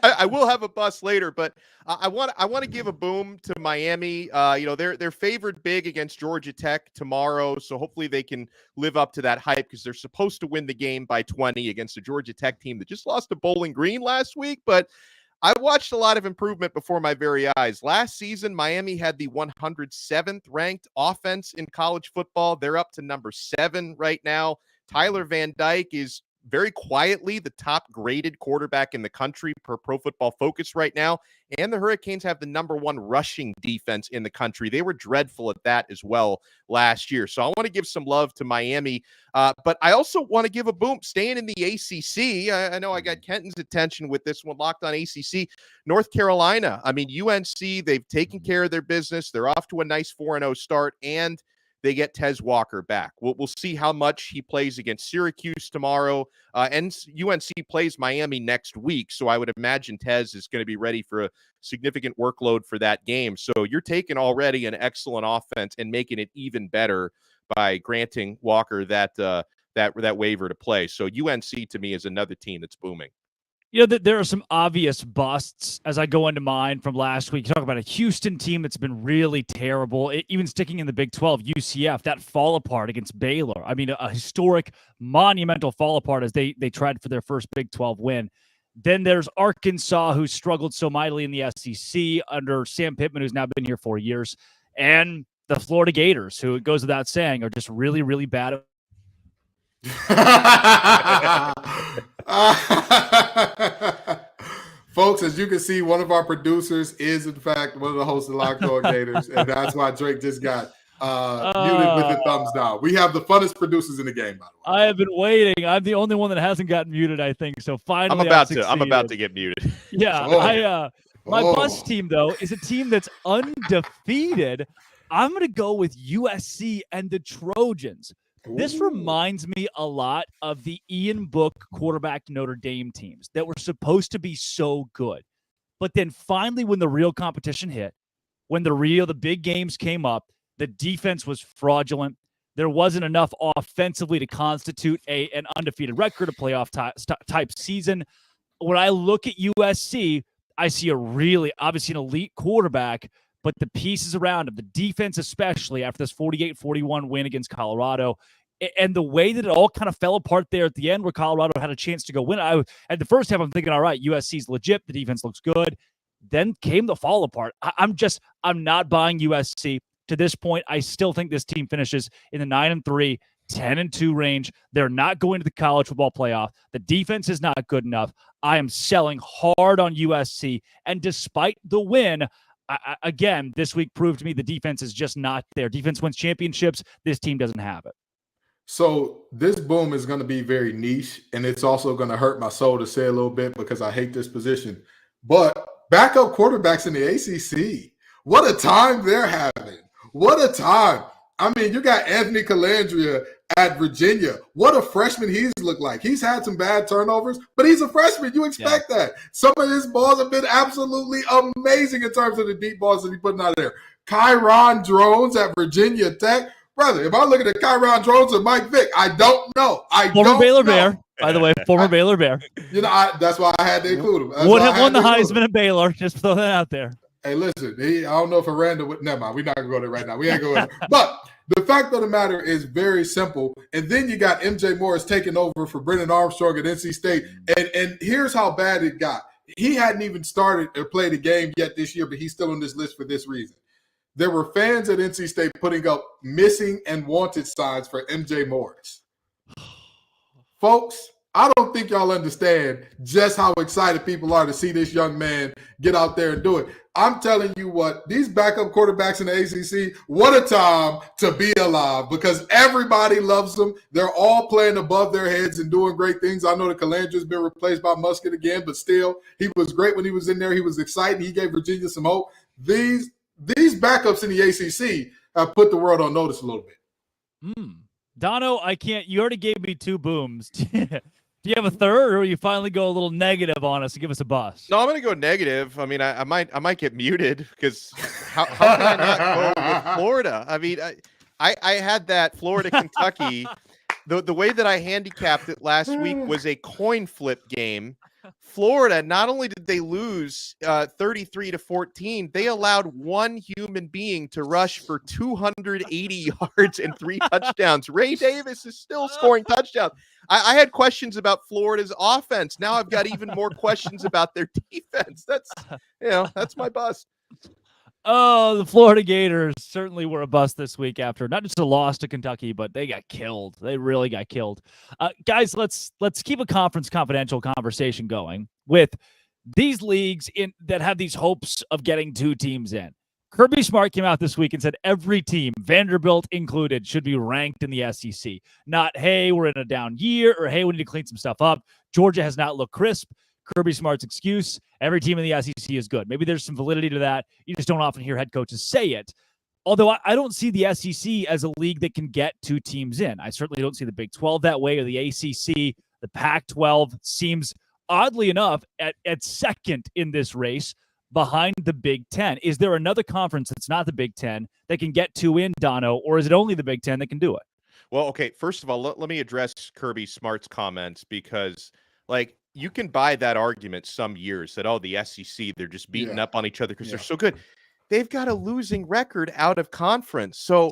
I will have a bust later, but I want to give a boom to Miami. They're favored big against Georgia Tech tomorrow, so hopefully they can live up to that hype because they're supposed to win the game by 20 against a Georgia Tech team that just lost to Bowling Green last week. But I watched a lot of improvement before my very eyes. Last season, Miami had the 107th ranked offense in college football. They're up to number 7 right now. Tyler Van Dyke is very quietly the top graded quarterback in the country per Pro Football Focus right now. And the Hurricanes have the number 1 rushing defense in the country. They were dreadful at that as well last year. So I want to give some love to Miami. But I also want to give a boom staying in the ACC. I know I got Kenton's attention with this one, Locked On ACC. North Carolina. I mean, UNC, they've taken care of their business. They're off to a nice 4-0 start, and they get Tez Walker back. We'll see how much he plays against Syracuse tomorrow. And UNC plays Miami next week, so I would imagine Tez is going to be ready for a significant workload for that game. So you're taking already an excellent offense and making it even better by granting Walker that waiver to play. So UNC to me is another team that's booming. You know, there are some obvious busts as I go into mine from last week. You talk about a Houston team that's been really terrible. Even sticking in the Big 12, UCF, that fall apart against Baylor. I mean, a historic, monumental fall apart as they tried for their first Big 12 win. Then there's Arkansas, who struggled so mightily in the SEC under Sam Pittman, who's now been here 4 years. And the Florida Gators, who, it goes without saying, are just really, really bad at Folks, as you can see, one of our producers is, in fact, one of the hosts of Locked On Gators, and that's why Drake just got muted with the thumbs down. We have the funnest producers in the game, by the way. I have been waiting. I'm the only one that hasn't gotten muted, I think. So finally, I'm about to get muted. Yeah, my bus team, though, is a team that's undefeated. I'm going to go with USC and the Trojans. This reminds me a lot of the Ian Book quarterback Notre Dame teams that were supposed to be so good. But then finally, when the real competition hit, when the big games came up, the defense was fraudulent. There wasn't enough offensively to constitute an undefeated record, a playoff type season. When I look at USC, I see a really, obviously, an elite quarterback, but the pieces around him, the defense especially after this 48-41 win against Colorado, and the way that it all kind of fell apart there at the end where Colorado had a chance to go win. At the first half, I'm thinking, all right, USC's legit. The defense looks good. Then came the fall apart. I'm not buying USC. To this point, I still think this team finishes in the 9-3, 10-2 range. They're not going to the college football playoff. The defense is not good enough. I am selling hard on USC. And despite the win, again, this week proved to me the defense is just not there. Defense wins championships. This team doesn't have it. So this boom is going to be very niche, and it's also going to hurt my soul to say a little bit because I hate this position. But backup quarterbacks in the ACC, what a time they're having. What a time. I mean, you got Anthony Calandria at Virginia. What a freshman he's looked like. He's had some bad turnovers, but he's a freshman. You expect that. Some of his balls have been absolutely amazing in terms of the deep balls that he's putting out there. Kyron Drones at Virginia Tech. Brother, if I look at the Kyron Drones or Mike Vick, I don't know. Former Baylor Bear. by the way, former Baylor Bear. You know, that's why I had to include him. That's Would why I have had won the to include him. Heisman at Baylor. Just throw that out there. Hey, listen, I don't know if Aranda would. Never mind. We're not going to go there right now. We ain't going there. But the fact of the matter is very simple. And then you got MJ Morris taking over for Brennan Armstrong at NC State. And here's how bad it got. He hadn't even started or played a game yet this year, but he's still on this list for this reason. There were fans at NC State putting up missing and wanted signs for MJ Morris. Folks, I don't think y'all understand just how excited people are to see this young man get out there and do it. I'm telling you what, these backup quarterbacks in the ACC, what a time to be alive because everybody loves them. They're all playing above their heads and doing great things. I know that Calandre's been replaced by Musket again, but still, he was great when he was in there. He was exciting. He gave Virginia some hope. These backups in the ACC have put the world on notice a little bit. Dono, I can't. You already gave me 2 booms. Do you have a third, or you finally go a little negative on us and give us a bust? No, I'm going to go negative. I mean, I might get muted because how can I not go with Florida? I mean, I had that Florida Kentucky. The way that I handicapped it last week was a coin flip game. Florida, not only did they lose 33-14, they allowed one human being to rush for 280 yards and 3 touchdowns. Ray Davis is still scoring touchdowns. I had questions about Florida's offense. Now I've got even more questions about their defense. That's my bust. Oh, the Florida Gators certainly were a bust this week after not just a loss to Kentucky, but they got killed. They really got killed. Guys, let's keep a conference confidential conversation going with these leagues that have these hopes of getting 2 teams in. Kirby Smart came out this week and said every team, Vanderbilt included, should be ranked in the SEC. Not, hey, we're in a down year, or hey, we need to clean some stuff up. Georgia has not looked crisp. Kirby Smart's excuse, every team in the SEC is good. Maybe there's some validity to that. You just don't often hear head coaches say it. Although I don't see the SEC as a league that can get 2 teams in. I certainly don't see the Big 12 that way or the ACC. The Pac-12 seems, oddly enough, at second in this race behind the Big 10. Is there another conference that's not the Big 10 that can get 2 in, Dono, or is it only the Big 10 that can do it? Well, okay, first of all, let me address Kirby Smart's comments because, you can buy that argument some years that, the SEC, they're just beating up on each other because they're so good. They've got a losing record out of conference. So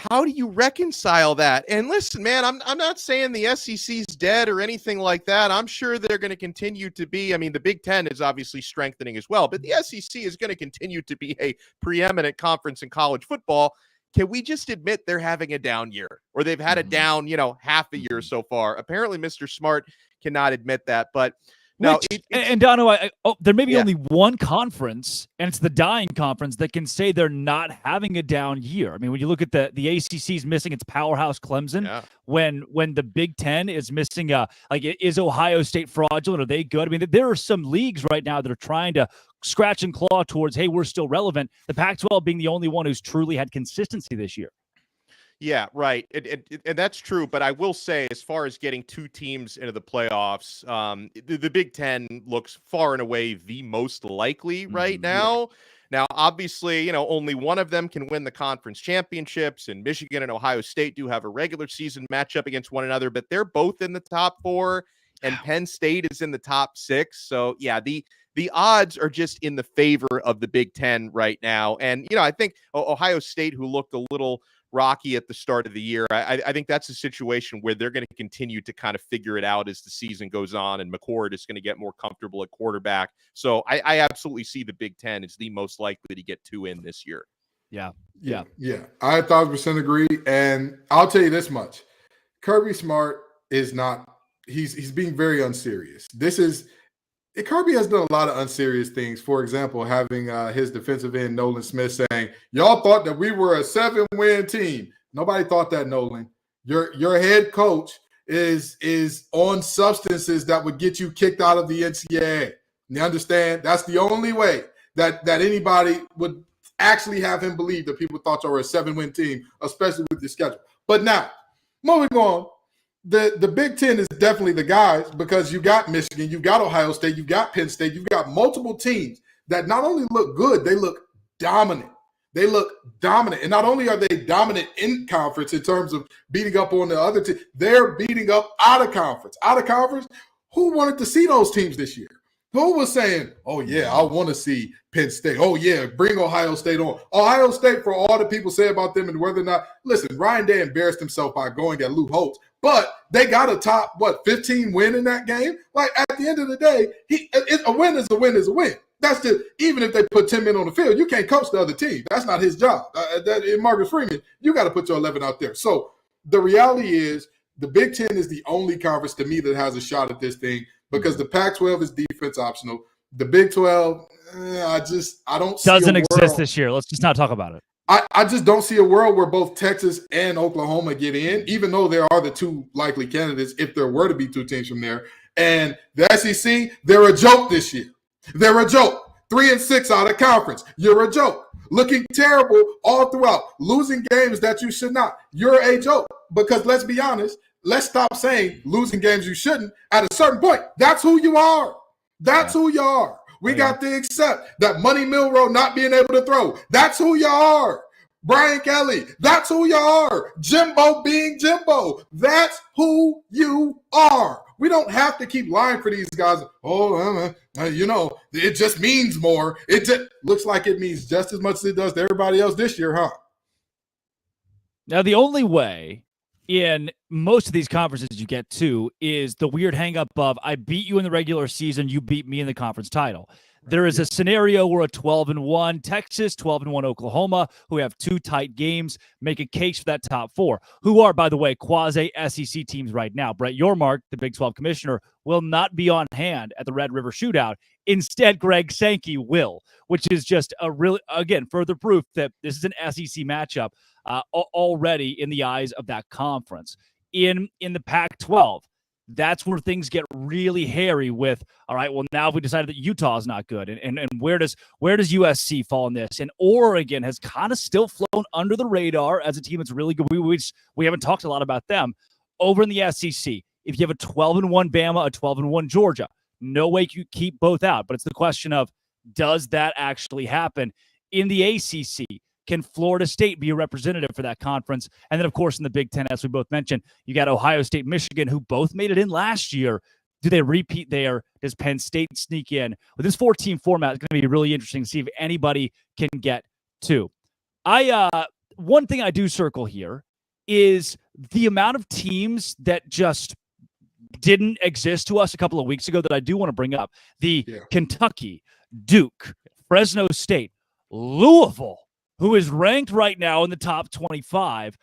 how do you reconcile that? And listen, man, I'm not saying the SEC's dead or anything like that. I'm sure they're going to continue to be. I mean, the Big Ten is obviously strengthening as well, but the SEC is going to continue to be a preeminent conference in college football. Can we just admit they're having a down year or they've had a down, half a year so far? Apparently, Mr. Smart cannot admit that, but no. And Dono, there may be only one conference, and it's the dying conference that can say they're not having a down year. I mean, when you look at the ACC's missing its powerhouse Clemson, when the Big Ten is missing, is Ohio State fraudulent? Are they good? I mean, there are some leagues right now that are trying to scratch and claw towards, hey, we're still relevant. The Pac-12 being the only one who's truly had consistency this year. Yeah, right. And that's true. But I will say, as far as getting 2 teams into the playoffs, the Big Ten looks far and away the most likely right now. Now, obviously, only one of them can win the conference championships, and Michigan and Ohio State do have a regular season matchup against one another, but they're both in the top 4, and Penn State is in the top 6. So, yeah, the odds are just in the favor of the Big Ten right now. And, I think Ohio State, who looked a little rocky at the start of the year, I think that's a situation where they're going to continue to kind of figure it out as the season goes on, and McCord is going to get more comfortable at quarterback. So I absolutely see the Big Ten as the most likely to get 2 in this year. Yeah. I 1,000% agree. And I'll tell you this much. Kirby Smart is not – he's being very unserious. Kirby has done a lot of unserious things. For example, having his defensive end, Nolan Smith, saying, y'all thought that we were a 7-win team. Nobody thought that, Nolan. Your head coach is on substances that would get you kicked out of the NCAA. You understand? That's the only way that anybody would actually have him believe that people thought you were a 7-win team, especially with your schedule. But now, moving on. The Big Ten is definitely the guys because you got Michigan, you got Ohio State, you got Penn State, you've got multiple teams that not only look good, they look dominant. They look dominant. And not only are they dominant in conference in terms of beating up on the other team, they're beating up out of conference. Out of conference, who wanted to see those teams this year? Who was saying, oh, yeah, I want to see Penn State. Oh, yeah, bring Ohio State on. Ohio State, for all the people say about them and whether or not, listen, Ryan Day embarrassed himself by going at Lou Holtz, but they got a top, 15 win in that game? Like, at the end of the day, a win is a win is a win. That's just, even if they put 10 men on the field, you can't coach the other team. That's not his job. In Marcus Freeman, you got to put your 11 out there. So the reality is the Big Ten is the only conference to me that has a shot at this thing, because the Pac-12 is defense optional. The Big 12, I don't see doesn't a exist world. this year. Let's just not talk about it. I just don't see a world where both Texas and Oklahoma get in, even though there are the two likely candidates if there were to be two teams from there. And the SEC, they're a joke this year. They're a joke. 3-6 out of conference. You're a joke. Looking terrible all throughout. Losing games that you should not. You're a joke. Because let's be honest, let's stop saying losing games you shouldn't. At a certain point, that's who you are. That's who you are. We got to accept that Money Milroe not being able to throw. That's who you are. Brian Kelly, that's who you are. Jimbo being Jimbo. That's who you are. We don't have to keep lying for these guys. Oh, it just means more. It just looks like it means just as much as it does to everybody else this year, huh? Now, the only way in most of these conferences you get to is the weird hang up of I beat you in the regular season, you beat me in the conference title. There is a scenario where a 12-1 Texas, 12-1 Oklahoma, who have two tight games, make a case for that top four, who are, by the way, quasi-SEC teams right now. Brett Yormark, the Big 12 commissioner, will not be on hand at the Red River Shootout. Instead, Greg Sankey will, which is just a really, again, further proof that this is an SEC matchup already in the eyes of that conference. In the Pac-12, that's where things get really hairy with, all right, well, now we decided that Utah is not good. And where does USC fall in this? And Oregon has kind of still flown under the radar as a team that's really good. We haven't talked a lot about them. Over in the SEC, if you have a 12-1 Bama, a 12-1 Georgia, no way you keep both out. But it's the question of, does that actually happen? In the ACC, can Florida State be a representative for that conference? And then, of course, in the Big Ten, as we both mentioned, you got Ohio State, Michigan, who both made it in last year. Do they repeat there? Does Penn State sneak in? With this 4-team format, it's going to be really interesting to see if anybody can get to. One thing I do circle here is the amount of teams that just didn't exist to us a couple of weeks ago that I do want to bring up. Kentucky, Duke, Fresno State, Louisville, who is ranked right now in the top 25.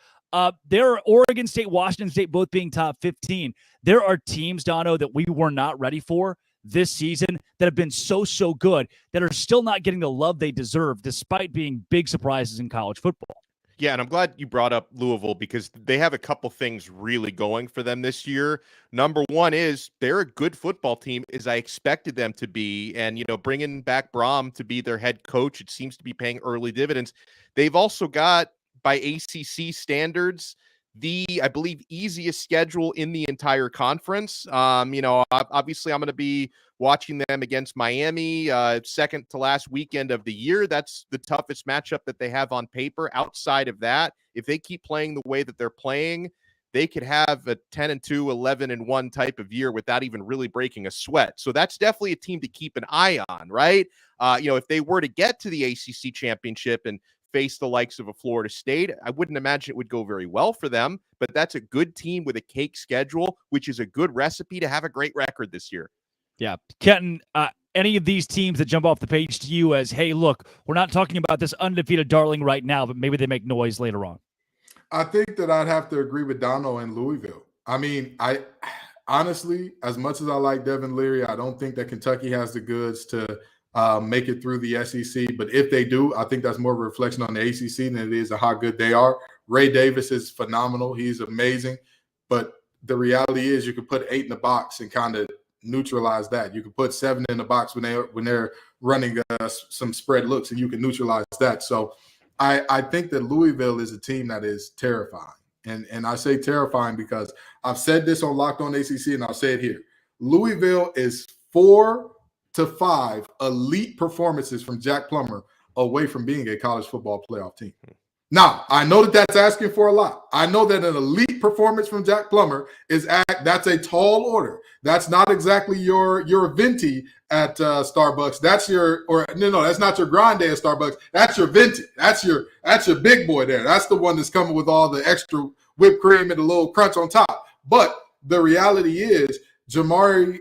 There are Oregon State, Washington State, both being top 15. There are teams, Dono, that we were not ready for this season that have been so good that are still not getting the love they deserve despite being big surprises in college football. Yeah, and I'm glad you brought up Louisville because they have a couple things really going for them this year. Number one is they're a good football team, as I expected them to be. And, bringing back Brom to be their head coach, it seems to be paying early dividends. They've also got, by ACC standards, I believe, easiest schedule in the entire conference. Obviously I'm going to be watching them against Miami, second to last weekend of the year. That's the toughest matchup that they have on paper. Outside of that, if they keep playing the way that they're playing, they could have a 10-2, 11-1 type of year without even really breaking a sweat. So that's definitely a team to keep an eye on, right? If they were to get to the ACC championship and face the likes of a Florida State, I wouldn't imagine it would go very well for them, but that's a good team with a cake schedule, which is a good recipe to have a great record this year. Yeah. Kenton, any of these teams that jump off the page to you as, hey, look, we're not talking about this undefeated darling right now, but maybe they make noise later on? I think that I'd have to agree with Dono and Louisville. I mean, I honestly, as much as I like Devin Leary, I don't think that Kentucky has the goods to make it through the SEC. But if they do, I think that's more of a reflection on the ACC than it is of how good they are. Ray Davis is phenomenal. He's amazing. But the reality is you could put 8 in the box and kind of neutralize that. You could put 7 in the box when they're running some spread looks, and you can neutralize that. So I think that Louisville is a team that is terrifying. And I say terrifying because I've said this on Locked On ACC, and I'll say it here. Louisville is 4 to 5 elite performances from Jack Plummer away from being a college football playoff team. Now, I know that that's asking for a lot. I know that an elite performance from Jack Plummer that's a tall order. That's not exactly your venti at Starbucks. That's that's not your grande at Starbucks. That's your venti. That's your big boy there. That's the one that's coming with all the extra whipped cream and a little crunch on top. But the reality is, Jamari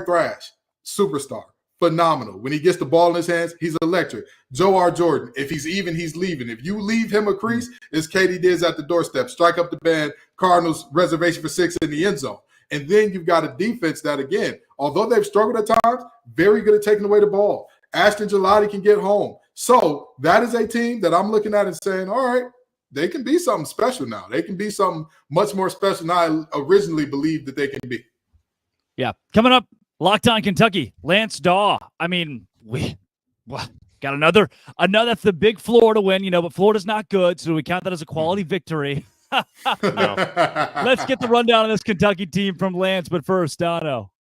Thrash, superstar. Phenomenal. When he gets the ball in his hands, he's electric. Joe R. Jordan, if he's even, he's leaving. If you leave him a crease, it's Katie Diz at the doorstep. Strike up the band, Cardinals reservation for 6 in the end zone. And then you've got a defense that, again, although they've struggled at times, very good at taking away the ball. Ashton Gelati can get home. So that is a team that I'm looking at and saying, all right, they can be something special now. They can be something much more special than I originally believed that they can be. Yeah. Coming up, Locked On Kentucky, Lance Daw. I mean, we got another. That's the big Florida win, but Florida's not good, so we count that as a quality victory. No. Let's get the rundown of this Kentucky team from Lance, but first, Dono.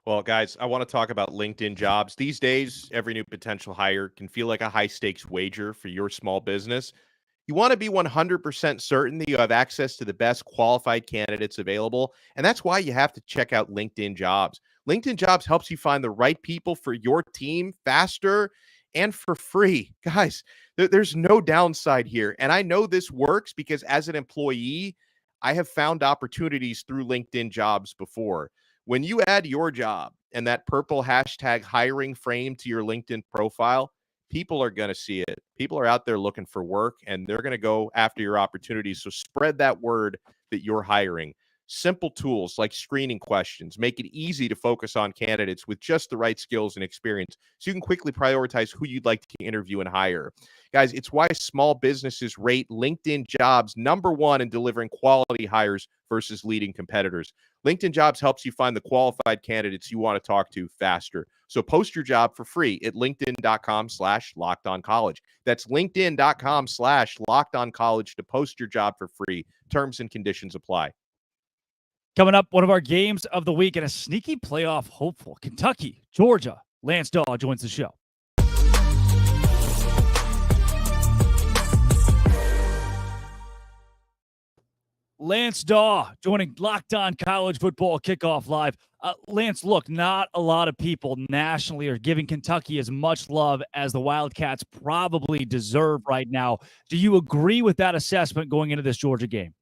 Well, guys, I want to talk about LinkedIn Jobs. These days, every new potential hire can feel like a high-stakes wager for your small business. You want to be 100% certain that you have access to the best qualified candidates available, and that's why you have to check out LinkedIn Jobs. LinkedIn Jobs helps you find the right people for your team faster and for free. Guys, there's no downside here, and I know this works because as an employee, I have found opportunities through LinkedIn Jobs before. When you add your job and that purple hashtag hiring frame to your LinkedIn profile, people are going to see it. People are out there looking for work, and they're going to go after your opportunities. So spread that word that you're hiring. Simple tools like screening questions make it easy to focus on candidates with just the right skills and experience so you can quickly prioritize who you'd like to interview and hire. Guys, it's why small businesses rate LinkedIn Jobs #1 in delivering quality hires versus leading competitors. LinkedIn Jobs helps you find the qualified candidates you want to talk to faster. So post your job for free at linkedin.com/lockedoncollege. That's linkedin.com/lockedoncollege to post your job for free. Terms and conditions apply. Coming up, one of our games of the week and a sneaky playoff hopeful. Kentucky, Georgia. Lance Daw joins the show. Lance Daw joining Locked On College Football Kickoff Live. Lance, look, not a lot of people nationally are giving Kentucky as much love as the Wildcats probably deserve right now. Do you agree with that assessment going into this Georgia game?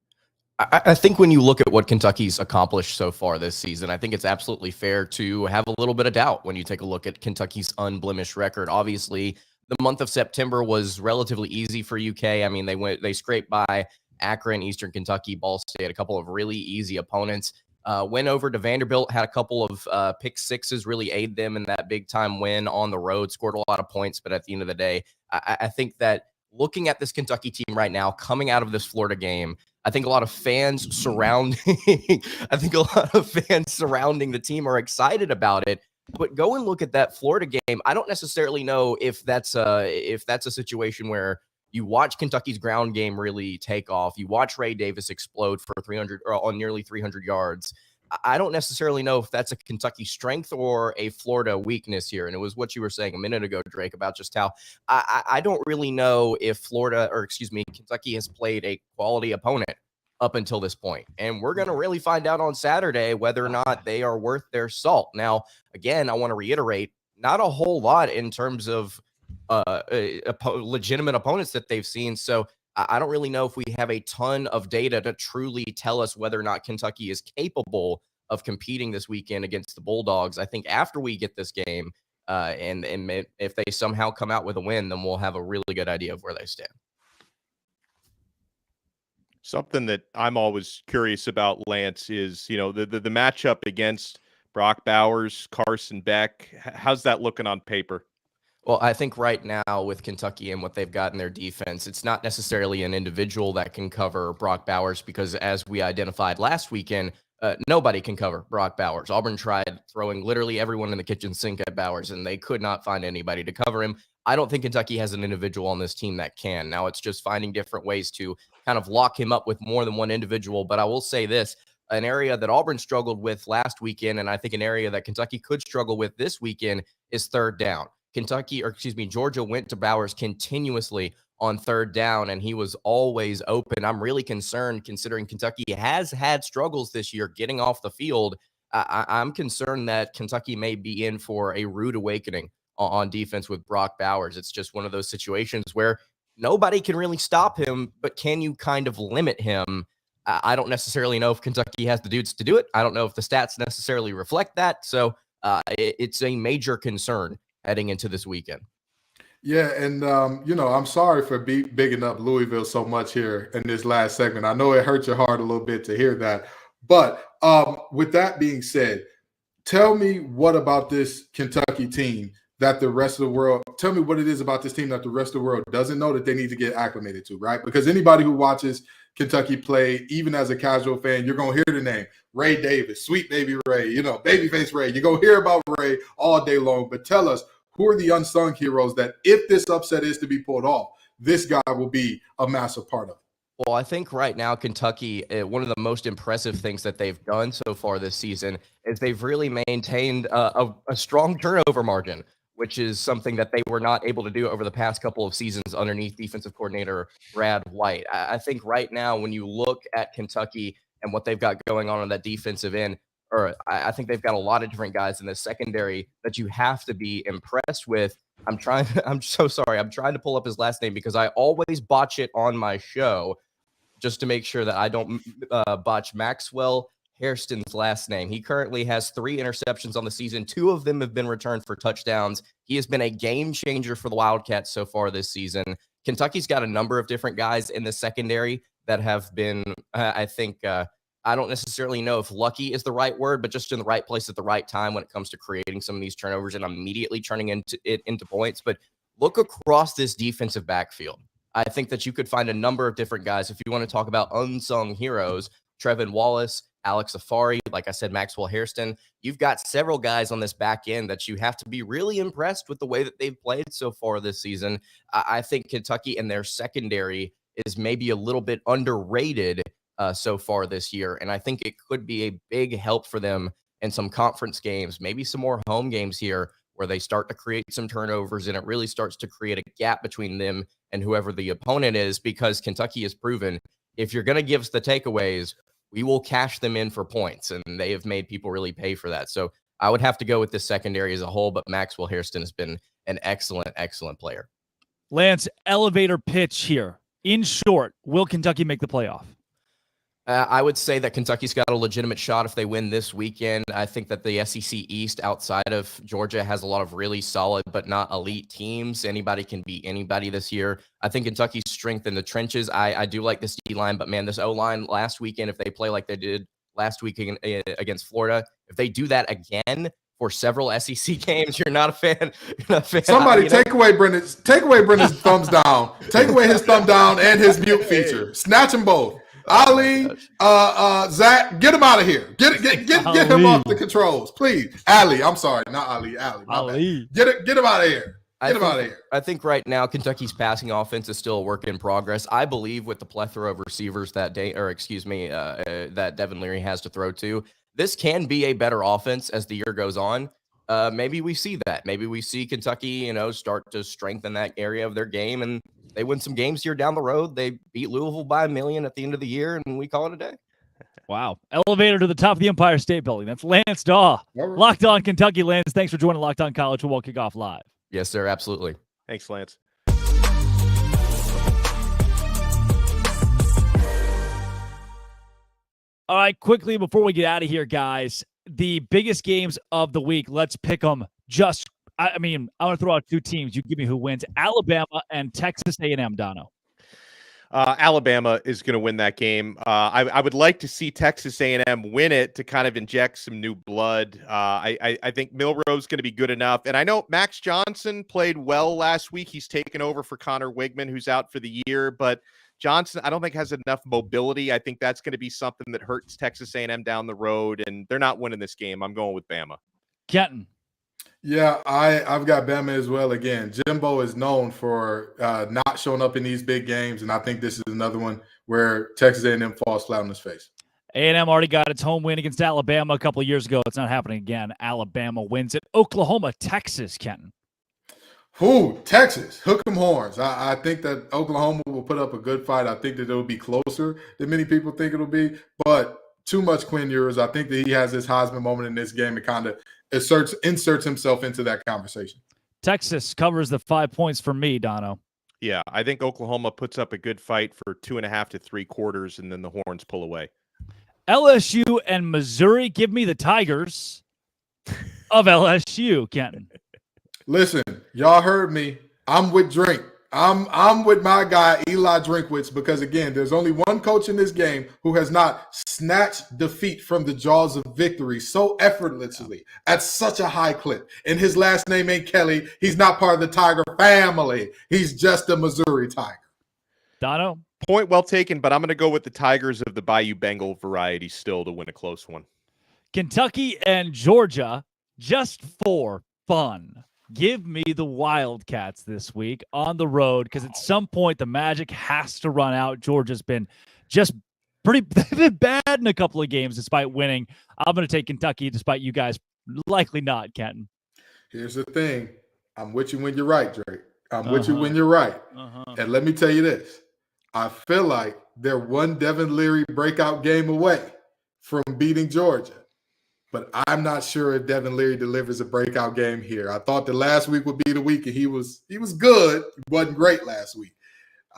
I think when you look at what Kentucky's accomplished so far this season, I think it's absolutely fair to have a little bit of doubt when you take a look at Kentucky's unblemished record. Obviously, the month of September was relatively easy for UK. I mean, they scraped by Akron, Eastern Kentucky, Ball State, a couple of really easy opponents. Went over to Vanderbilt, had a couple of pick sixes really aid them in that big time win on the road, scored a lot of points. But at the end of the day, I think that looking at this Kentucky team right now, coming out of this Florida game, I think a lot of fans surrounding the team are excited about it. But go and look at that Florida game. I don't necessarily know if that's a situation where you watch Kentucky's ground game really take off. You watch Ray Davis explode for 300 or on nearly 300 yards. I don't necessarily know if that's a Kentucky strength or a Florida weakness here. And it was what you were saying a minute ago, Drake, about just how I don't really know if Kentucky has played a quality opponent up until this point. And we're going to really find out on Saturday whether or not they are worth their salt. Now, again, I want to reiterate, not a whole lot in terms of legitimate opponents that they've seen. So I don't really know if we have a ton of data to truly tell us whether or not Kentucky is capable of competing this weekend against the Bulldogs. I think after we get this game, and if they somehow come out with a win, then we'll have a really good idea of where they stand. Something that I'm always curious about, Lance, is, the matchup against Brock Bowers, Carson Beck. How's that looking on paper? Well, I think right now with Kentucky and what they've got in their defense, it's not necessarily an individual that can cover Brock Bowers because, as we identified last weekend, nobody can cover Brock Bowers. Auburn tried throwing literally everyone in the kitchen sink at Bowers, and they could not find anybody to cover him. I don't think Kentucky has an individual on this team that can. Now it's just finding different ways to kind of lock him up with more than one individual. But I will say this, an area that Auburn struggled with last weekend, and I think an area that Kentucky could struggle with this weekend, is third down. Georgia went to Bowers continuously on third down, and he was always open. I'm really concerned considering Kentucky has had struggles this year getting off the field. I'm concerned that Kentucky may be in for a rude awakening on defense with Brock Bowers. It's just one of those situations where nobody can really stop him, but can you kind of limit him? I don't necessarily know if Kentucky has the dudes to do it. I don't know if the stats necessarily reflect that. So it's a major concern heading into this weekend. Yeah, and I'm sorry for bigging up Louisville so much here in this last segment. I know it hurt your heart a little bit to hear that. But with that being said, tell me what about this Kentucky team that the rest of the world – tell me what it is about this team that the rest of the world doesn't know that they need to get acclimated to, right? Because anybody who watches Kentucky play, even as a casual fan, you're going to hear the name Ray Davis, Sweet Baby Ray, Babyface Ray. You're going to hear about Ray all day long. But tell us, who are the unsung heroes that if this upset is to be pulled off, this guy will be a massive part of it? Well, I think right now Kentucky, one of the most impressive things that they've done so far this season is they've really maintained a strong turnover margin, which is something that they were not able to do over the past couple of seasons underneath defensive coordinator Brad White. I think right now when you look at Kentucky and what they've got going on that defensive end, I think they've got a lot of different guys in the secondary that you have to be impressed with. I'm so sorry. I'm trying to pull up his last name because I always botch it on my show just to make sure that I don't botch Maxwell Hairston's last name. He currently has 3 interceptions on the season. 2 of them have been returned for touchdowns. He has been a game changer for the Wildcats so far this season. Kentucky's got a number of different guys in the secondary that have been, I think, I don't necessarily know if lucky is the right word, but just in the right place at the right time when it comes to creating some of these turnovers and immediately turning into points. But look across this defensive backfield. I think that you could find a number of different guys. If you want to talk about unsung heroes, Trevin Wallace, Alex Afari, like I said, Maxwell Hairston, you've got several guys on this back end that you have to be really impressed with the way that they've played so far this season. I think Kentucky and their secondary is maybe a little bit underrated so far this year. And I think it could be a big help for them in some conference games, maybe some more home games here where they start to create some turnovers and it really starts to create a gap between them and whoever the opponent is, because Kentucky has proven if you're going to give us the takeaways, we will cash them in for points, and they have made people really pay for that. So I would have to go with this secondary as a whole, but Maxwell Hairston has been an excellent, excellent player. Lance, elevator pitch here. In short, will Kentucky make the playoff? I would say that Kentucky's got a legitimate shot if they win this weekend. I think that the SEC East outside of Georgia has a lot of really solid but not elite teams. Anybody can beat anybody this year. I think Kentucky's strength in the trenches. I do like this D-line, but man, this O-line last weekend, if they play like they did last week against Florida, if they do that again for several SEC games, you're not a fan. Somebody take away Brendan's thumbs down. Take away his thumb down and his mute feature. Snatch them both. Ali, Zach, get him out of here. Get him off the controls, please. Ali, I'm sorry, not Ali. Ali. Get him out of here. I think right now Kentucky's passing offense is still a work in progress. I believe with the plethora of receivers that Devin Leary has to throw to, this can be a better offense as the year goes on. Maybe we see that. Maybe we see Kentucky, start to strengthen that area of their game, and they win some games here down the road. They beat Louisville by 1 million at the end of the year, and we call it a day. Wow. Elevator to the top of the Empire State Building. That's Lance Daw. Locked On Kentucky. Lance, thanks for joining Locked On College Football Kickoff Live. Yes, sir. Absolutely. Thanks, Lance. All right, quickly before we get out of here, guys, the biggest games of the week, let's pick them. I want to throw out 2 teams. You give me who wins, Alabama and Texas A&M, Dono. Alabama is going to win that game. I would like to see Texas A&M win it to kind of inject some new blood. I think Milroe's going to be good enough. And I know Max Johnson played well last week. He's taken over for Connor Wigman, who's out for the year. But Johnson, I don't think has enough mobility. I think that's going to be something that hurts Texas A&M down the road. And they're not winning this game. I'm going with Bama. Kenton. Yeah, I've got Bama as well. Again, Jimbo is known for not showing up in these big games, and I think this is another one where Texas A&M falls flat on his face. A&M already got its home win against Alabama a couple of years ago. It's not happening again. Alabama wins it. Oklahoma, Texas, Kenton. Who? Texas. Hook 'em horns. I think that Oklahoma will put up a good fight. I think that it'll be closer than many people think it'll be, but too much Quinn Ewers. I think that he has his Heisman moment in this game and kind of inserts himself into that conversation. Texas covers the 5 points for me, Dono. Yeah, I think Oklahoma puts up a good fight for 2.5 to 3 quarters, and then the Horns pull away. LSU and Missouri. Give me the Tigers of LSU, Kenton. Listen, y'all heard me. I'm with Drink. I'm with my guy Eli Drinkwitz because again, there's only one coach in this game who has not snatched defeat from the jaws of victory so effortlessly at such a high clip. And his last name ain't Kelly. He's not part of the Tiger family. He's just a Missouri Tiger. Dono? Point well taken, but I'm going to go with the Tigers of the Bayou Bengal variety still to win a close one. Kentucky and Georgia, just for fun. Give me the Wildcats this week on the road because at some point the magic has to run out. Georgia's been just pretty bad in a couple of games despite winning. I'm going to take Kentucky despite you guys likely not, Kenton. Here's the thing. I'm with you when you're right, Drake. I'm with you when you're right. And let me tell you this. I feel like they're one Devin Leary breakout game away from beating Georgia. But I'm not sure if Devin Leary delivers a breakout game here. I thought the last week would be the week, and he was good. He wasn't great last week.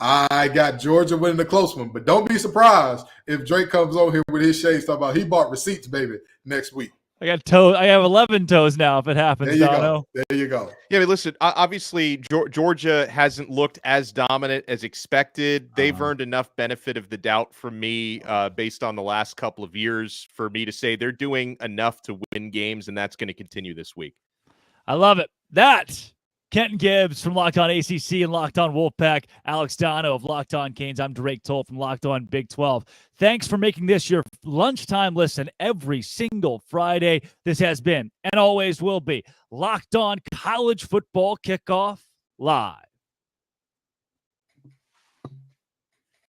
I got Georgia winning a close one, but don't be surprised if Drake comes on here with his shades talking about he bought receipts, baby, next week. I have 11 toes now if it happens, There you Dono. go. There you go. Yeah, but listen, obviously Georgia hasn't looked as dominant as expected. They've earned enough benefit of the doubt from me based on the last couple of years for me to say they're doing enough to win games, and that's going to continue this week. I love it. That Kenton Gibbs from Locked On ACC and Locked On Wolfpack, Alex Dono of Locked On Canes. I'm Drake Toll from Locked On Big 12. Thanks for making this your lunchtime listen every single Friday. This has been and always will be Locked On College Football Kickoff Live.